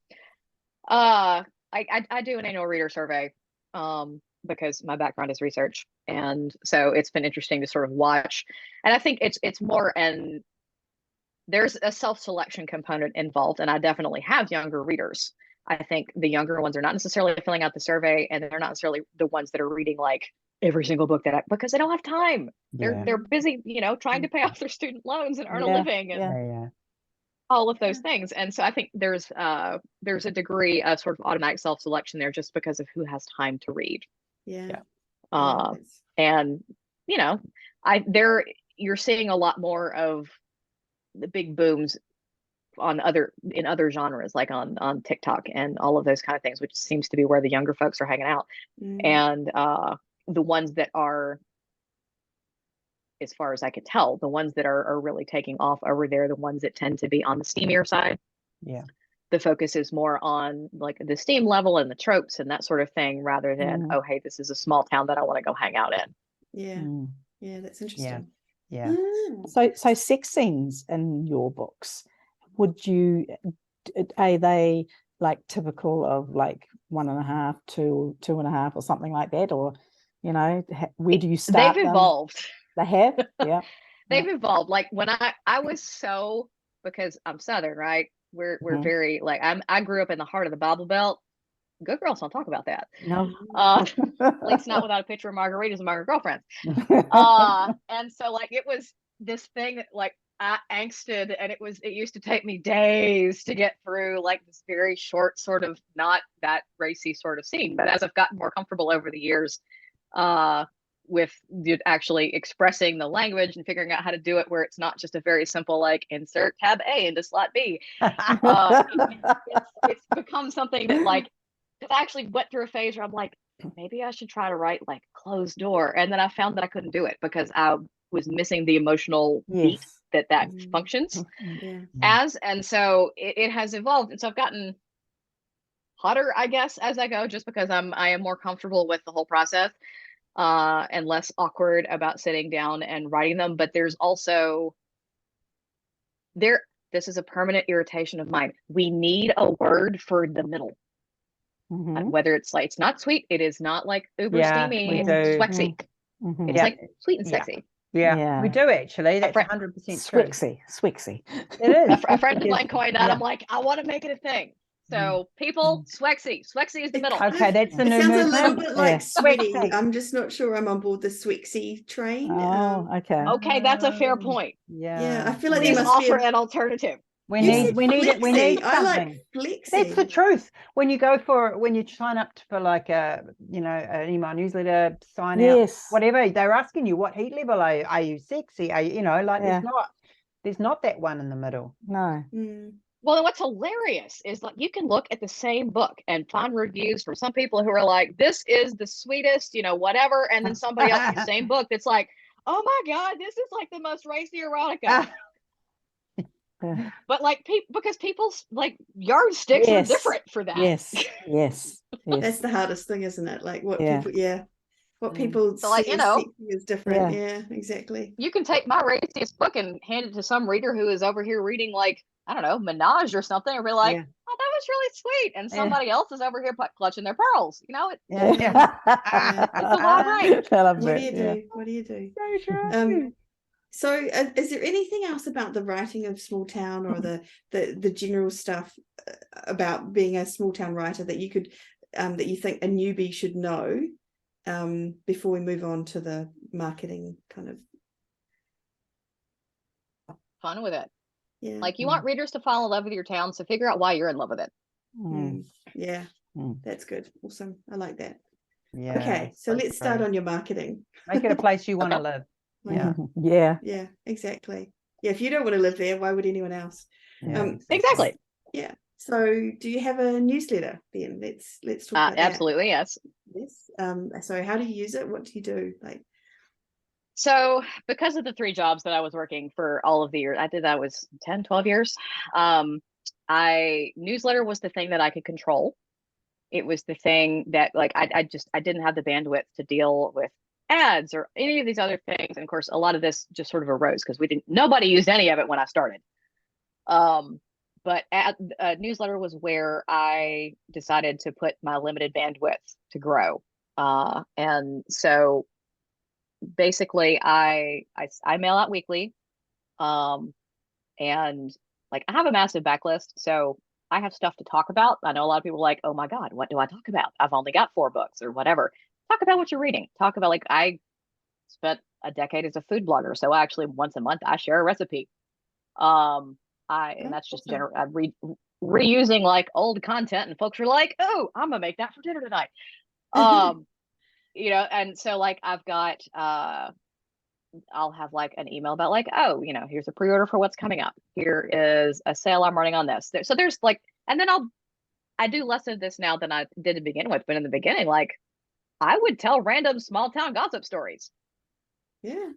I do an annual reader survey because my background is research, and so it's been interesting to sort of watch. And I think it's more, and there's a self-selection component involved, and I definitely have younger readers. I think the younger ones are not necessarily filling out the survey, and they're not necessarily the ones that are reading, like, every single book because they don't have time. They're busy, trying to pay off their student loans and earn a living and all of those things. And so I think there's a degree of sort of automatic self-selection there, just because of who has time to read. And you're seeing a lot more of the big booms in other genres, like on TikTok and all of those kind of things, which seems to be where the younger folks are hanging out. And the ones that are, as far as I could tell, the ones that are really taking off over there, the ones that tend to be on the steamier side. The focus is more on, like, the steam level and the tropes and that sort of thing, rather than, oh, hey, this is a small town that I want to go hang out in. That's interesting. So sex scenes in your books, are they, like, typical of, like, 1.5 to 2.5 or something like that, or where do you start? They've evolved. They have. They've evolved. Like, when I was because I'm Southern, right? We're very, like, I grew up in the heart of the Bible Belt. Good girls don't talk about that. No. At least not without a picture of margaritas and my girlfriends. And so, like, it was this thing that, like, I angsted, and it used to take me days to get through, like, this very short, sort of not that racy sort of scene. But as I've gotten more comfortable over the years with actually expressing the language and figuring out how to do it where it's not just a very simple, like, insert tab A into slot B, it's become something that, like, because I actually went through a phase where I'm like, maybe I should try to write, like, closed door, and then I found that I couldn't do it because I was missing the emotional beat that functions as. And so it has evolved, and so I've gotten hotter, I guess, as I go, just because I am more comfortable with the whole process and less awkward about sitting down and writing them. But there's also this is a permanent irritation of mine. We need a word for the middle. Whether it's, like, it's not sweet, it is not, like, uber steamy, it's sexy. It's like sweet and sexy. We do, actually. That's 100% true. Swixy. It is. A friend of mine coined that. I'm like, I want to make it a thing. So people, Swexy is the middle. Okay, that's the new movement. Sounds a little bit like sweaty. I'm just not sure I'm on board the Swixy train. Okay, that's a fair point. I feel like Please there must offer be an alternative. We need something. I like flexi. That's the truth. When you sign up for, like, an email newsletter, sign out, whatever, they're asking you, what heat level are you? Sexy? Are you, like, there's not that one in the middle. No. Well, what's hilarious is, like, you can look at the same book and find reviews from some people who are like, this is the sweetest, whatever, and then somebody else in the same book that's like, oh my God, this is, like, the most racy erotica. But, like, because people's, like, yardsticks are different for that. Yes. That's the hardest thing, isn't it? Like, what people so, like, is different. Yeah, exactly. You can take my raciest book and hand it to some reader who is over here reading, like, I don't know, Menage or something, and be like, oh, that was really sweet. And somebody else is over here clutching their pearls. It's a wide range. What do you do? So true. So is there anything else about the writing of small town or the general stuff about being a small town writer that you could that you think a newbie should know before we move on to the marketing kind of Fun with it. yeah. Like you want readers to fall in love with your town, so figure out why you're in love with it. Yeah, that's good. Awesome. I like that. Yeah. Okay, so let's start on your marketing. Make it a place you want to live. Yeah. Yeah, exactly. Yeah, if you don't want to live there, why would anyone else? Yeah, exactly. Yeah. So do you have a newsletter then? Let's talk about that. Absolutely, yes. Yes. So how do you use it? What do you do? So because of the 3 jobs that I was working for all of the years, I did that was 10, 12 years. Newsletter was the thing that I could control. It was the thing that like I didn't have the bandwidth to deal with ads or any of these other things. And of course, a lot of this just sort of arose because nobody used any of it when I started. But newsletter was where I decided to put my limited bandwidth to grow. And so basically I mail out weekly. And like I have a massive backlist, so I have stuff to talk about. I know a lot of people are like, oh my God, what do I talk about? I've only got 4 books or whatever. Talk about what you're reading. Talk about, like, I spent a decade as a food blogger. So actually once a month I share a recipe. And that's just general, I reusing like old content, and folks are like, oh, I'm gonna make that for dinner tonight. You know, and so like I've got I'll have like an email about like, oh, you know, here's a pre-order for what's coming up. Here is a sale I'm running on this. So there's like, and then I do less of this now than I did to begin with, but in the beginning, like I would tell random small town gossip stories. Yeah.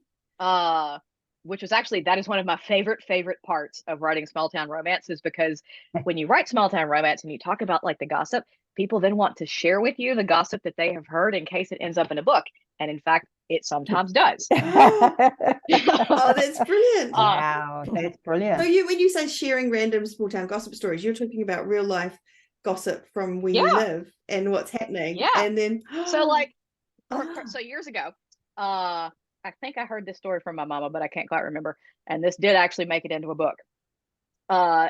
Which was actually, that is one of my favorite parts of writing small town romance, is because when you write small town romance and you talk about like the gossip, people then want to share with you the gossip that they have heard in case it ends up in a book. And in fact, it sometimes does. Oh, that's brilliant. Wow, that's brilliant. So when you say sharing random small town gossip stories, you're talking about real life gossip from where you live and what's happening. Yeah. And then so like so years ago, I think I heard this story from my mama, but I can't quite remember. And this did actually make it into a book.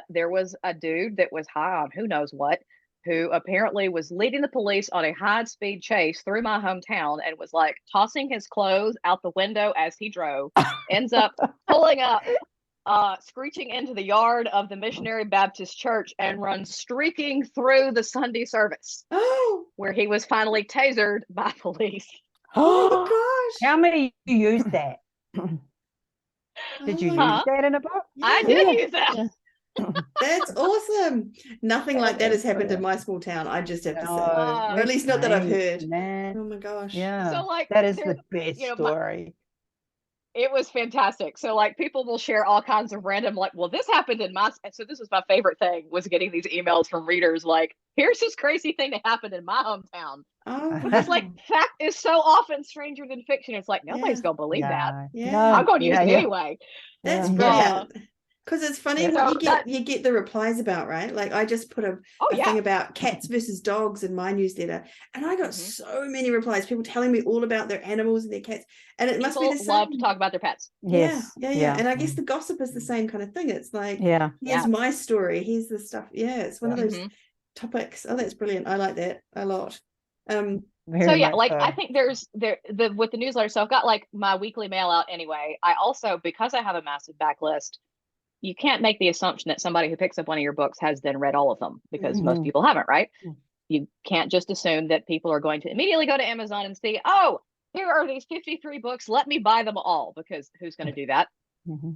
There was a dude that was high on who knows what, who apparently was leading the police on a high-speed chase through my hometown and was like tossing his clothes out the window as he drove, ends up pulling up, screeching into the yard of the Missionary Baptist Church and runs streaking through the Sunday service, where he was finally tasered by police. Oh gosh. How many you used that? Did you use that in a book? I did use that. That's awesome. Nothing like that has happened in my small town, I just have to say. Or at least not that I've heard. Man. Oh my gosh. Yeah. So like that is the best story. It was fantastic. So like people will share all kinds of random, like, well, this happened in my, so this was my favorite thing, was getting these emails from readers like, here's this crazy thing that happened in my hometown. Because like fact is so often stranger than fiction. It's like, nobody's gonna believe that. I'm going to use it anyway. That's brilliant. Because it's funny what you get the replies about, right? Like I just put a thing about cats versus dogs in my newsletter, and I got so many replies. People telling me all about their animals and their cats, and it must be the same. Love to talk about their pets. Yeah. And I guess the gossip is the same kind of thing. It's like, here's my story. Here's the stuff. Yeah, it's one of those topics. Oh, that's brilliant. I like that a lot. So yeah, like I think there's with the newsletter. So I've got like my weekly mail out anyway. I also, because I have a massive backlist, you can't make the assumption that somebody who picks up one of your books has then read all of them, because most people haven't, right? You can't just assume that people are going to immediately go to Amazon and see, oh, here are these 53 books, let me buy them all, because who's going to do that?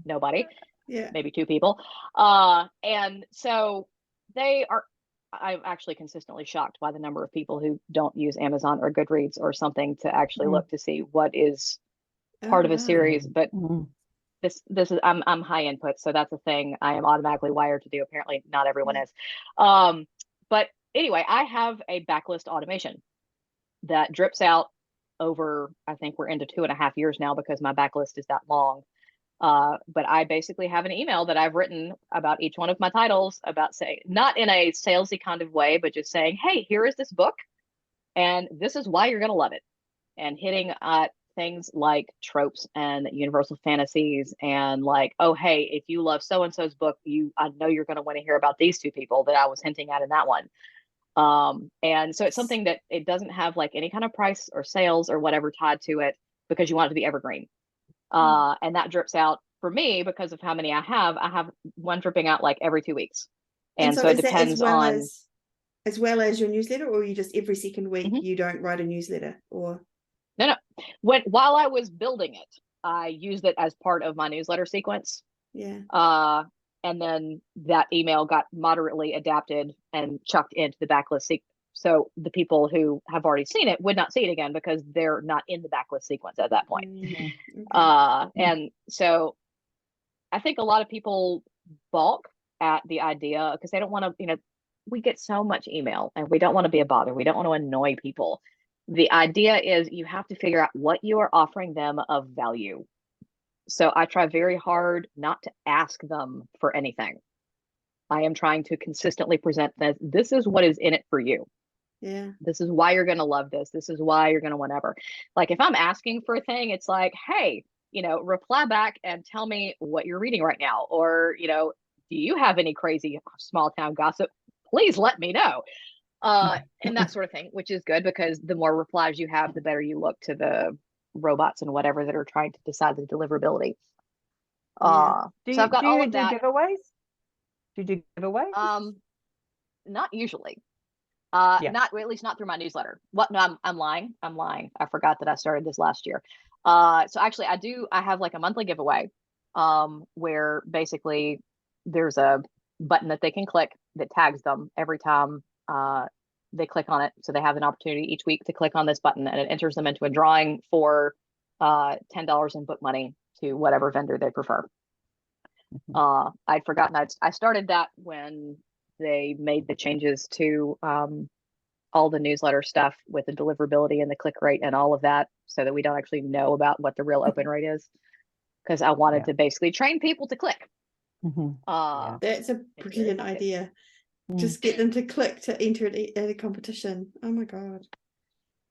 Nobody. Maybe 2 people. And so I'm actually consistently shocked by the number of people who don't use Amazon or Goodreads or something to actually look to see what is part of a series. But this is I'm high input, so that's a thing I am automatically wired to do. Apparently not everyone is. But anyway, I have a backlist automation that drips out over, I think we're into 2.5 years now, because my backlist is that long. But I basically have an email that I've written about each one of my titles, about saying, not in a salesy kind of way, but just saying, hey, here is this book and this is why you're going to love it, and hitting things like tropes and universal fantasies and like, oh, hey, if you love so-and-so's book, I know you're going to want to hear about these two people that I was hinting at in that one. And so it's something that it doesn't have like any kind of price or sales or whatever tied to it, because you want it to be evergreen. And that drips out for me because of how many I have one dripping out like every 2 weeks. And so it depends on as well as your newsletter, or you just every second week you don't write a newsletter? Or no. While I was building it, I used it as part of my newsletter sequence. Yeah. And then that email got moderately adapted and chucked into the backlist sequence. So the people who have already seen it would not see it again because they're not in the backlist sequence at that point. Okay. And so I think a lot of people balk at the idea because they don't want to, we get so much email and we don't want to be a bother. We don't want to annoy people. The idea is you have to figure out what you are offering them of value. So I try very hard not to ask them for anything. I am trying to consistently present that this is what is in it for you. Yeah. This is why you're going to love this. This is why you're going to whatever. Like if I'm asking for a thing, it's like, hey, reply back and tell me what you're reading right now. Or, do you have any crazy small town gossip? Please let me know. And that sort of thing, which is good because the more replies you have, the better you look to the robots and whatever that are trying to decide the deliverability. So I've got all of that. Giveaways? Do you do giveaways? Not usually. Yeah. Not, at least not through my newsletter. No, I'm lying. I forgot that I started this last year. So actually I have like a monthly giveaway, where basically there's a button that they can click that tags them every time, they click on it. So they have an opportunity each week to click on this button and it enters them into a drawing for, $10 in book money to whatever vendor they prefer. I'd forgotten I started that when they made the changes to all the newsletter stuff with the deliverability and the click rate and all of that, so that we don't actually know about what the real open rate is, because I wanted to basically train people to click. That's a brilliant idea. Just get them to click to enter it at a competition. Oh my god.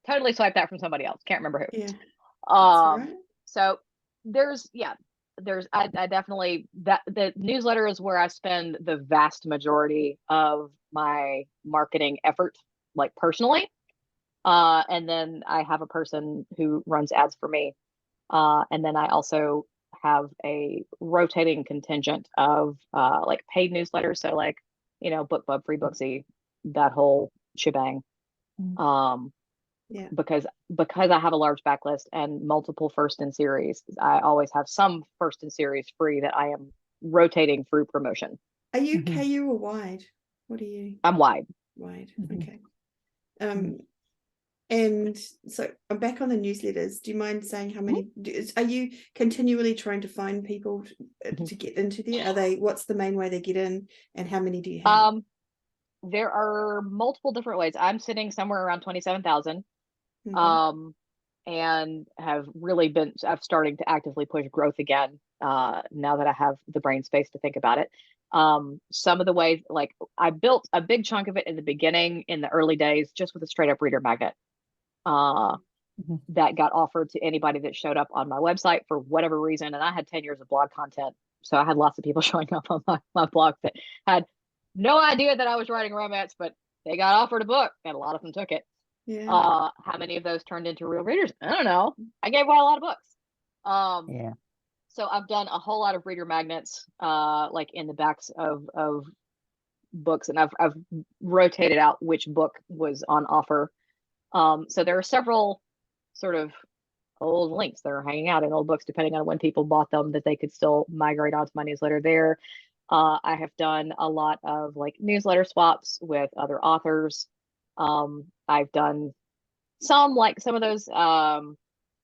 Totally swiped that from somebody else. Can't remember who. Yeah. Right. So I definitely, that the newsletter is where I spend the vast majority of my marketing effort, like personally. And then I have a person who runs ads for me. And then I also have a rotating contingent of like paid newsletters. So like, BookBub, Free Booksy, that whole shebang. Because I have a large backlist and multiple first in series, I always have some first in series free that I am rotating through promotion. Are you KU or wide? What are you? I'm wide. Okay. And so I'm back on the newsletters. Do you mind saying how many? Are you continually trying to find people to get into there? What's the main way they get in, and how many do you have? There are multiple different ways. I'm sitting somewhere around 27,000. And have really I'm starting to actively push growth again, now that I have the brain space to think about it. Some of the ways, like I built a big chunk of it in the beginning, in the early days, just with a straight up reader magnet, that got offered to anybody that showed up on my website for whatever reason. And I had 10 years of blog content. So I had lots of people showing up on my blog that had no idea that I was writing romance, but they got offered a book and a lot of them took it. How many of those turned into real readers? I don't know. I gave away a lot of books. So I've done a whole lot of reader magnets, like in the backs of books, and I've rotated out which book was on offer. So there are several sort of old links that are hanging out in old books, depending on when people bought them, that they could still migrate onto my newsletter there. I have done a lot of like newsletter swaps with other authors. I've done some of those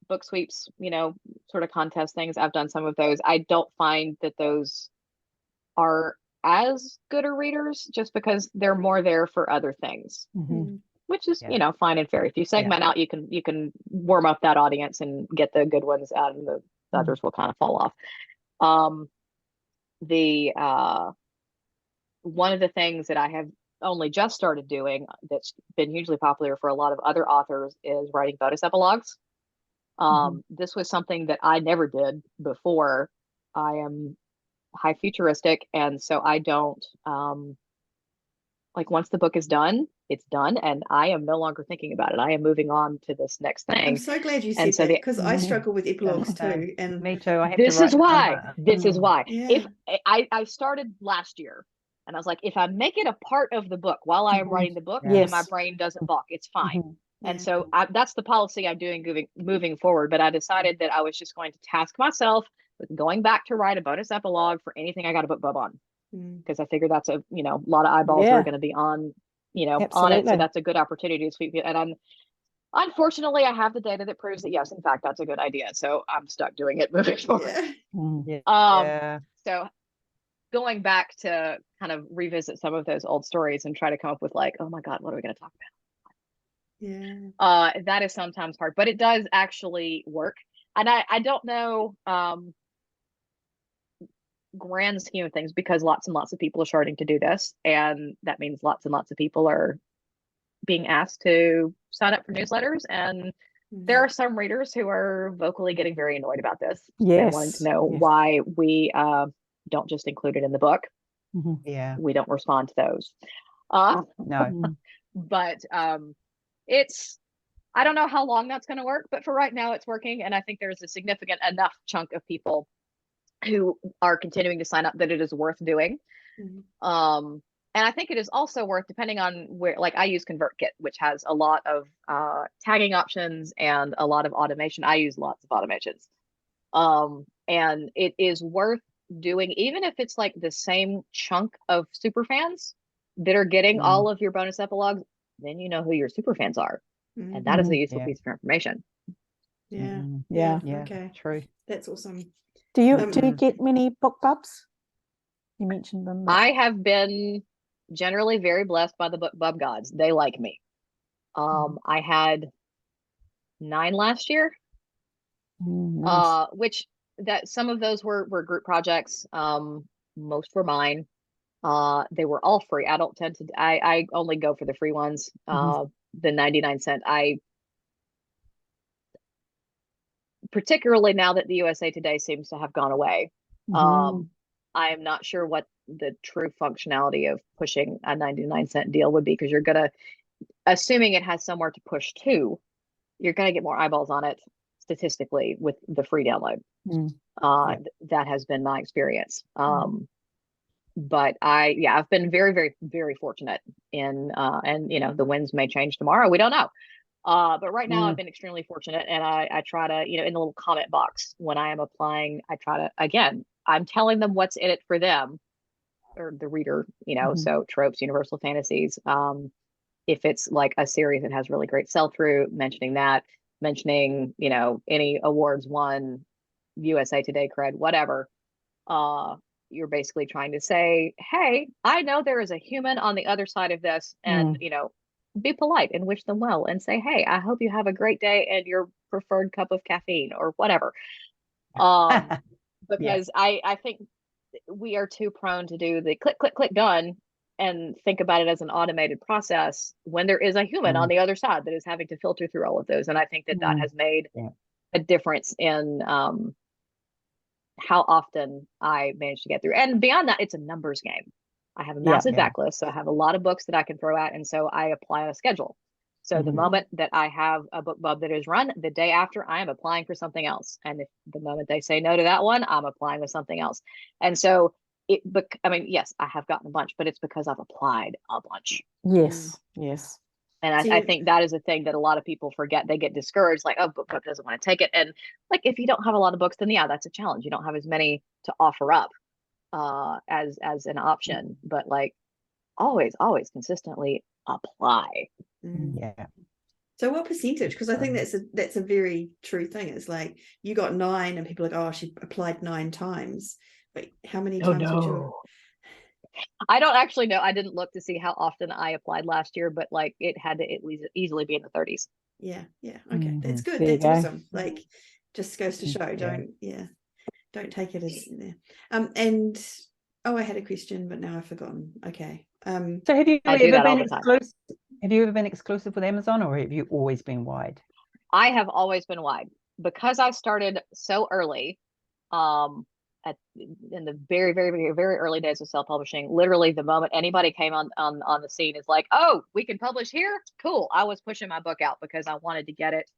book sweeps, sort of contest things. I've done some of those. I don't find that those are as good a readers, just because they're more there for other things, which is, fine and fair. If you segment out, you can warm up that audience and get the good ones out, and the others will kind of fall off. One of the things that I have only just started doing that's been hugely popular for a lot of other authors is writing bonus epilogues. This was something that I never did before. I am high futuristic, and so I don't like, once the book is done, it's done, and I am no longer thinking about it. I am moving on to this next thing. I'm so glad you And said so that, because I struggle with epilogues too. And me too. I have this to write is why. them. This is why. Yeah. If I started last year, and I was like, if I make it a part of the book while I am writing the book, then my Yes. brain doesn't balk. It's fine. And Yeah. so that's the policy I'm doing moving forward. But I decided that I was just going to task myself with going back to write a bonus epilogue for anything I got a book club on, because I figured that's a lot of eyeballs are going to be on on it. So Absolutely. that's a good opportunity to speak. And unfortunately, I have the data that proves that yes, in fact, that's a good idea. So I'm stuck doing it moving forward. So going back to kind of revisit some of those old stories and try to come up with like, oh my God, what are we going to talk about? That is sometimes hard, but it does actually work. And I don't know, grand scheme of things, because lots and lots of people are starting to do this, and that means lots and lots of people are being asked to sign up for newsletters, and there are some readers who are vocally getting very annoyed about this. Yes. Wanting to know why we don't just include it in the book. We don't respond to those. No. But it's, I don't know how long that's going to work, but for right now it's working, and I think there's a significant enough chunk of people who are continuing to sign up that it is worth doing. And I think it is also worth, depending on where, like I use ConvertKit, which has a lot of tagging options and a lot of automation. I use lots of automations. And it is worth doing, even if it's like the same chunk of super fans that are getting all of your bonus epilogues, then you know who your super fans are. And that is a useful piece of information. Okay, true. That's awesome. Do you get many book bubs? You mentioned them. I have been generally very blessed by the book bub gods. They like me. I had 9 last year, Nice. which that some of those were group projects. Most were mine. They were all free. I don't tend to, I only go for the free ones. The 99¢. Particularly now that the USA Today seems to have gone away. I am not sure what the true functionality of pushing a 99¢ deal would be, because you're going to, assuming it has somewhere to push to, you're going to get more eyeballs on it statistically with the free download. That has been my experience. But I've been very, very, very fortunate in, and the winds may change tomorrow. We don't know. But right now I've been extremely fortunate, and I try to, in the little comment box when I am applying, I try to, again, I'm telling them what's in it for them, or the reader, so tropes, universal fantasies. If it's like a series that has really great sell-through, mentioning any awards won, USA Today cred, whatever. You're basically trying to say, hey, I know there is a human on the other side of this, and be polite and wish them well, and say, hey, I hope you have a great day and your preferred cup of caffeine or whatever. Because I think we are too prone to do the click, click, click, done, and think about it as an automated process when there is a human on the other side that is having to filter through all of those. And I think that has made a difference in how often I manage to get through. And beyond that, it's a numbers game. I have a massive backlist, so I have a lot of books that I can throw at, and so I apply a schedule. So the moment that I have a book bub that is run, the day after, I am applying for something else. And if the moment they say no to that one, I'm applying with something else. And so yes, I have gotten a bunch, but it's because I've applied a bunch. Yes. And I think that is a thing that a lot of people forget. They get discouraged, like, oh, book club doesn't want to take it. And like, if you don't have a lot of books, then that's a challenge. You don't have as many to offer up as an option, but like always consistently apply. So what percentage? Because I think that's a very true thing. It's like you got 9 and people are like, oh, she applied 9 times. But how many times would you? I don't actually know. I didn't look to see how often I applied last year, but like it had to at least easily be in the 30s. Okay, that's good. There That's awesome. Like, just goes to show, don't take it as and I had a question, but now I've forgotten. Okay. So have you ever been exclusive? Have you ever been exclusive with Amazon, or have you always been wide? I have always been wide. because I started so early, in the very, very, very, very early days of self-publishing, literally the moment anybody came on the scene is like, oh, we can publish here, cool. I was pushing my book out because I wanted to get it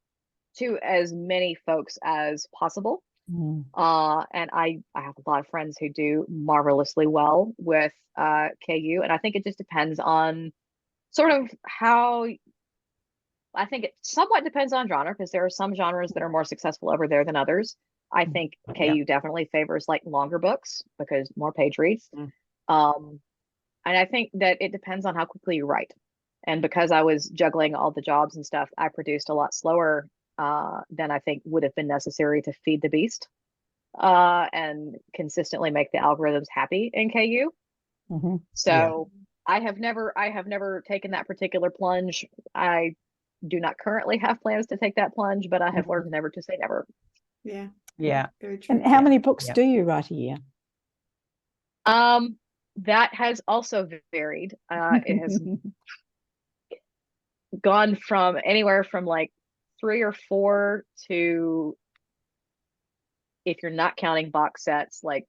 to as many folks as possible. And I have a lot of friends who do marvelously well with KU, and I think it just depends on sort of how. I think it somewhat depends on genre, because there are some genres that are more successful over there than others. I think KU definitely favors like longer books because more page reads. And I think that it depends on how quickly you write. And because I was juggling all the jobs and stuff, I produced a lot slower than I think would have been necessary to feed the beast and consistently make the algorithms happy in KU. So I have never taken that particular plunge. I do not currently have plans to take that plunge, but I have learned never to say never. Yeah. Very true. And how many books do you write a year? That has also varied. It has gone from anywhere from like 3 or 4 to, if you're not counting box sets, like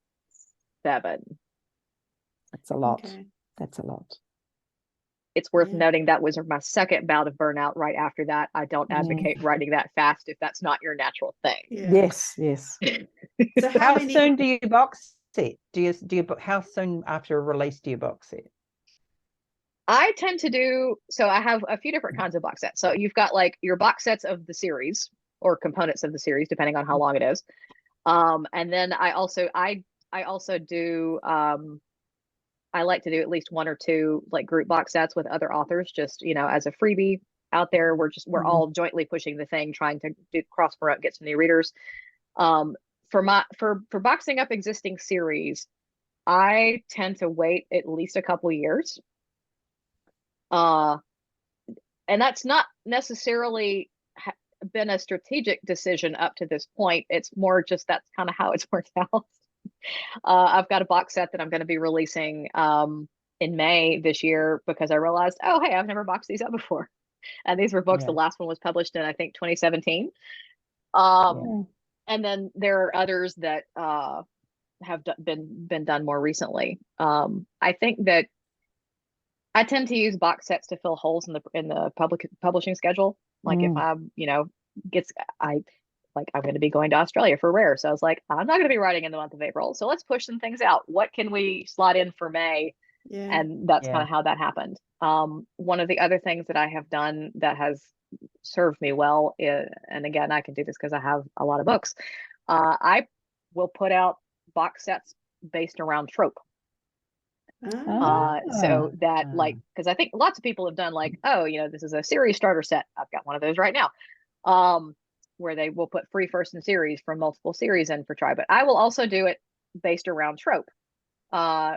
7. That's a lot. Okay. That's a lot. It's worth noting that was my second bout of burnout. Right after that, I don't advocate writing that fast if that's not your natural thing. Yes. So How soon do you box set? How soon after a release do you box set? I tend to do, so I have a few different kinds of box sets. So you've got like your box sets of the series or components of the series, depending on how long it is. And then I also do, I like to do at least 1 or 2 like group box sets with other authors, just, as a freebie out there. We're all jointly pushing the thing, trying to do cross promote, get some new readers. For boxing up existing series, I tend to wait at least a couple years. And that's not necessarily been a strategic decision up to this point. It's more just that's kind of how it's worked out. I've got a box set that I'm going to be releasing in May this year because I realized, oh, hey, I've never boxed these up before. And these were books. The last one was published in, I think, 2017. And then there are others that have been done more recently. I think that I tend to use box sets to fill holes in the publishing schedule. Like if I'm going to be going to Australia for Rare. So I was like, I'm not going to be writing in the month of April. So let's push some things out. What can we slot in for May? And that's kind of how that happened. One of the other things that I have done that has served me well, and again, I can do this because I have a lot of books. I will put out box sets based around trope. So that because I think lots of people have done like, oh, this is a series starter set. I've got one of those right now. Where they will put free first in series from multiple series in for try. But I will also do it based around trope,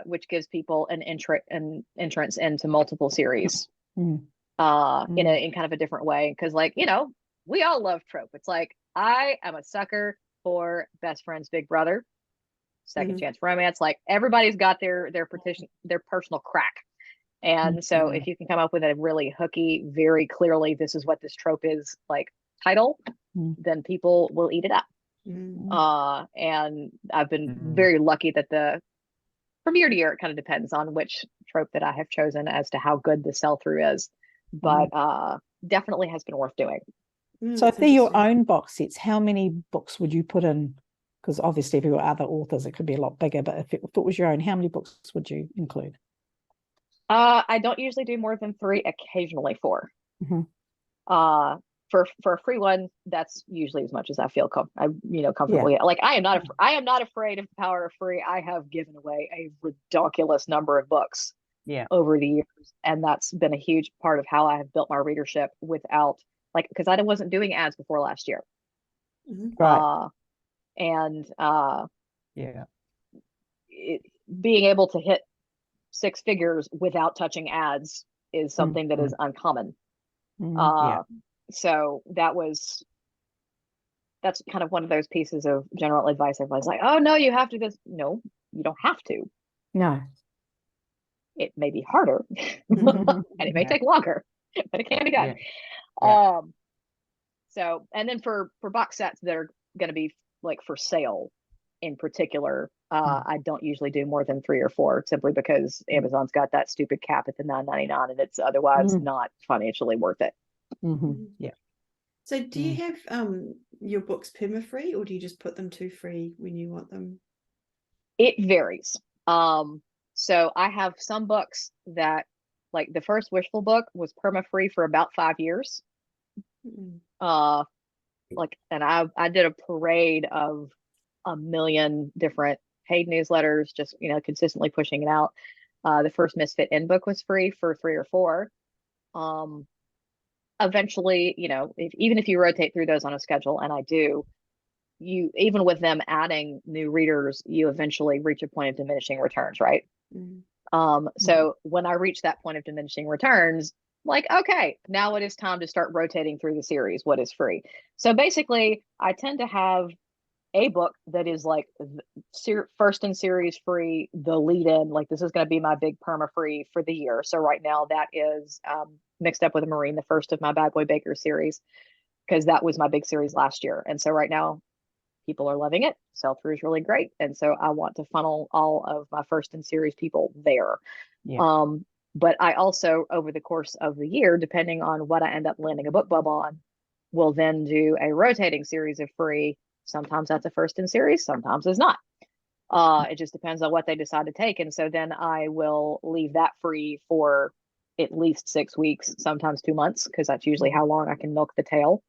which gives people an entrance into multiple series in kind of a different way. Because we all love trope. It's like, I am a sucker for Best Friend's Big Brother, Second Chance Romance. Like everybody's got their personal crack. And so if you can come up with a really hooky, very clearly, this is what this trope is, like title, then people will eat it up. And I've been very lucky that from year to year, it kind of depends on which trope that I have chosen as to how good the sell-through is, but definitely has been worth doing. So if they're your own box sets, how many books would you put in? Because obviously if you were other authors, it could be a lot bigger, but if it was your own, how many books would you include? I don't usually do more than 3, occasionally 4. For a free one, that's usually as much as I feel comfortable. Like I am not afraid of the power of free. I have given away a ridiculous number of books over the years, and that's been a huge part of how I have built my readership without because I wasn't doing ads before last year. Right. Being able to hit 6 figures without touching ads is something that is uncommon. So that's kind of one of those pieces of general advice. Everybody's like, oh no, you have to this. No, you don't have to. No. It may be harder and it may take longer, but it can be done. So, and then for box sets that are going to be like for sale in particular, I don't usually do more than 3 or 4, simply because Amazon's got that stupid cap at the $9.99, and it's otherwise not financially worth it. Yeah. So do you have your books perma-free, or do you just put them to free when you want them? It varies. So I have some books that, like the first Wishful book was perma-free for about 5 years. Like, and I did a parade of a million different paid newsletters, just, you know, consistently pushing it out. The first Misfit End book was free for 3 or 4. Eventually, you know, even if you rotate through those on a schedule, and I do, you, even with them adding new readers, you eventually reach a point of diminishing returns, right? So when I reach that point of diminishing returns, like, okay, now it is time to start rotating through the series. What is free? So basically, I tend to have a book that is like first in series free, the lead in, like this is going to be my big perma free for the year. So right now that is Mixed Up with a Marine, the first of my Bad Boy Baker series, because that was my big series last year. And so right now people are loving it. Sell through is really great. And so I want to funnel all of my first in series people there. But I also, over the course of the year, depending on what I end up landing a book bub on, will then do a rotating series of free. Sometimes that's a first in series, sometimes it's not. It just depends on what they decide to take. And so then I will leave that free for at least 6 weeks, sometimes 2 months, because that's usually how long I can milk the tail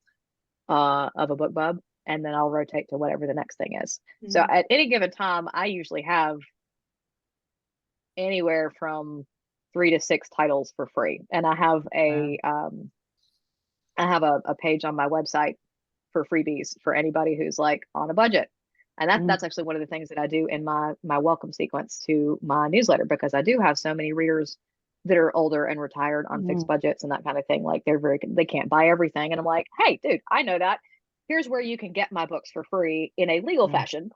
of a book bub. And then I'll rotate to whatever the next thing is. So at any given time, I usually have anywhere from 3 to 6 titles for free. And I have a page on my website for freebies for anybody who's like on a budget. And that's actually one of the things that I do in my welcome sequence to my newsletter, because I do have so many readers that are older and retired on fixed budgets and that kind of thing. Like they can't buy everything. And I'm like, hey, dude, I know that. Here's where you can get my books for free in a legal fashion.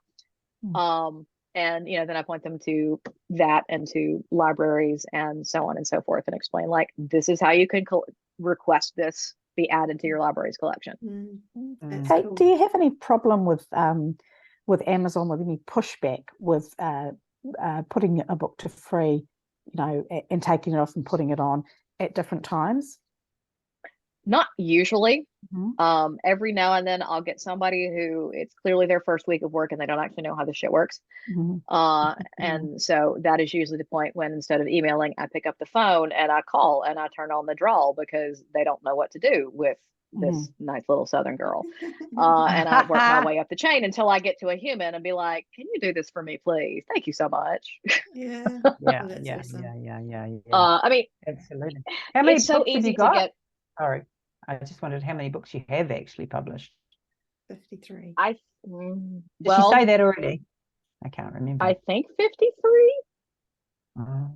And, you know, then I point them to that and to libraries and so on and so forth, and explain, like, this is how you can request this be added to your library's collection. Kate, do you have any problem with Amazon, with any pushback with putting a book to free, you know, and taking it off and putting it on at different times? Not usually. Every now and then I'll get somebody who it's clearly their first week of work and they don't actually know how this shit works. And so that is usually the point when, instead of emailing, I pick up the phone and I call and I turn on the drawl, because they don't know what to do with this nice little Southern girl. And I work my way up the chain until I get to a human and be like, can you do this for me, please? Thank you so much. I mean, absolutely. How many it's so books have easy you got? to get. Sorry, I just wondered how many books you have actually published. 53. Did she say that already? I can't remember. I think 53. Oh, wow.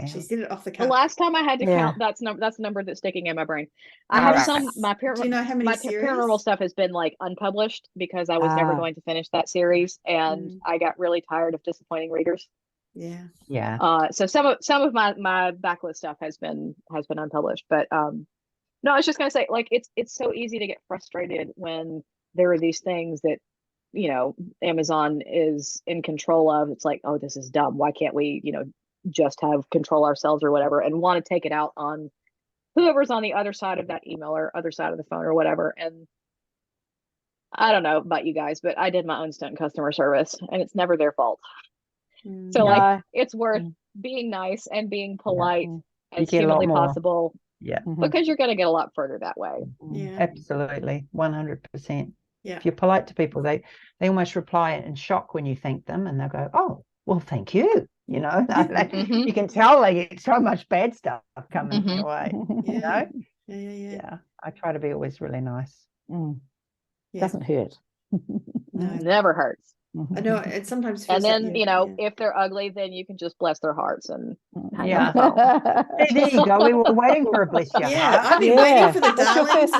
She said it off the The cuff. last time I had to count, that's the number that's sticking in my brain. I have some, my Do you know how many paranormal stuff has been like unpublished because I was never going to finish that series, and I got really tired of disappointing readers. So some of my backlist stuff has been unpublished, but no, I was just gonna say, like, it's so easy to get frustrated when there are these things that, you know, Amazon is in control of. It's like, oh, this is dumb. Why can't we, you know, just have control ourselves or whatever, and want to take it out on whoever's on the other side of that email or other side of the phone or whatever. And I don't know about you guys, but I did my own stunt in customer service, and it's never their fault. So like, it's worth being nice and being polite as humanly possible. Because you're going to get a lot further that way. Absolutely, 100%. If you're polite to people, they almost reply in shock when you thank them, and they'll go, oh, well, thank you. You know, you can tell they get so much bad stuff coming their way. You know? Yeah. I try to be always really nice. Doesn't hurt. No, never hurts. I know it sometimes feels. And then, you know, if they're ugly, then you can just bless their hearts and there you go. We were waiting for a bless your heart. I've been waiting for the darlings.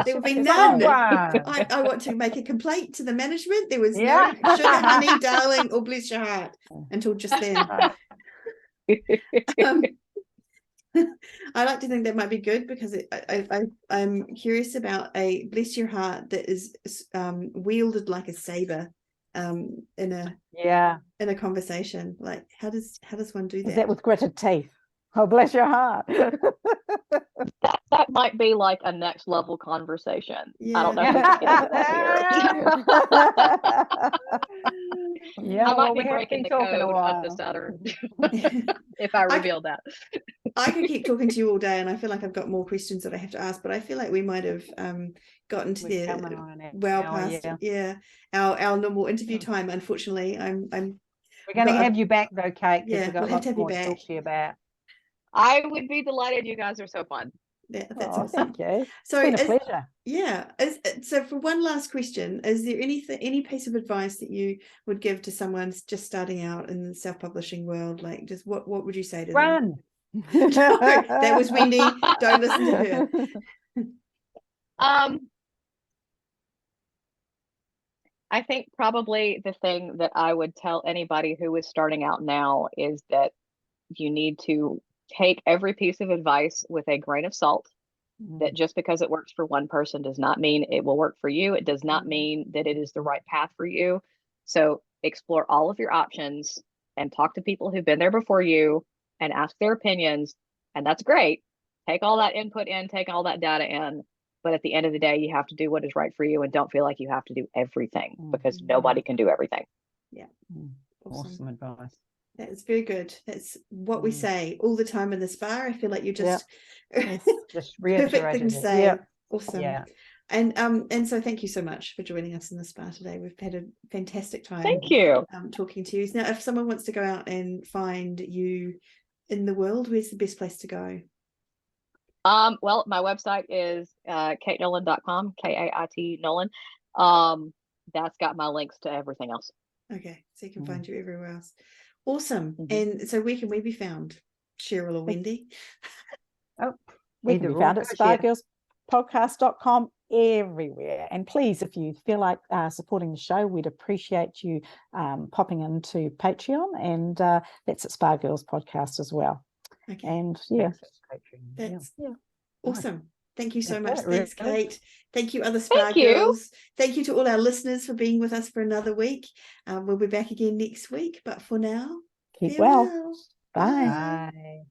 There will be none. I want to make a complaint to the management. There was no sugar honey darling or bless your heart until just then. I like to think that might be good, because I'm curious about a bless your heart that is wielded like a saber in a conversation. Like, how does one do that? Is that with gritted teeth? Oh, bless your heart. That might be like a next level conversation. Yeah. I don't know if we can get into that here. Yeah, I might well, be we have breaking been the talking a code of while. the Saturn if I revealed that. I could keep talking to you all day, and I feel like I've got more questions that I have to ask, but I feel like we might have gotten to We're the coming on an well hour, past yeah. our normal interview time. Unfortunately, We're going to have you back though, Kait, because yeah, we've got we'll have lots to have you more to back. talk to you about. I would be delighted. You guys are so fun. Yeah, that's Oh, awesome. thank you. So It's been a pleasure. Yeah. So for one last question, is there any piece of advice that you would give to someone just starting out in the self-publishing world? Like, just what would you say to them? Run. No, that was Wendy. Don't listen to her. I think probably the thing that I would tell anybody who is starting out now is that you need to take every piece of advice with a grain of salt. That just because it works for one person does not mean it will work for you. It does not mean that it is the right path for you. So explore all of your options and talk to people who've been there before you and ask their opinions. And that's great. Take all that input in, take all that data in. But at the end of the day, you have to do what is right for you, and don't feel like you have to do everything, because nobody can do everything. Yeah. Awesome advice. That is very good. That's what we say all the time in the spa. I feel like you just just perfect thing to say. Yeah. Awesome. Yeah. And so thank you so much for joining us in the spa today. We've had a fantastic time. Thank you. Talking to you. Now, if someone wants to go out and find you in the world, where's the best place to go? Well, my website is kaitnolan.com, Kait Nolan. That's got my links to everything else. Okay, so you can find you everywhere else. Awesome. And so where can we be found, Cheryl or Wendy? We can be found at spargirlspodcast.com, everywhere. And please, if you feel like supporting the show, we'd appreciate you popping into Patreon, and that's at Spa Girls Podcast as well. Okay. And that's awesome. Nice. Thank you so much. Really Thanks, good. Kait. Thank you, other Spa Girls. Thank you to all our listeners for being with us for another week. We'll be back again next week, but for now, keep farewell. well. Bye. Bye.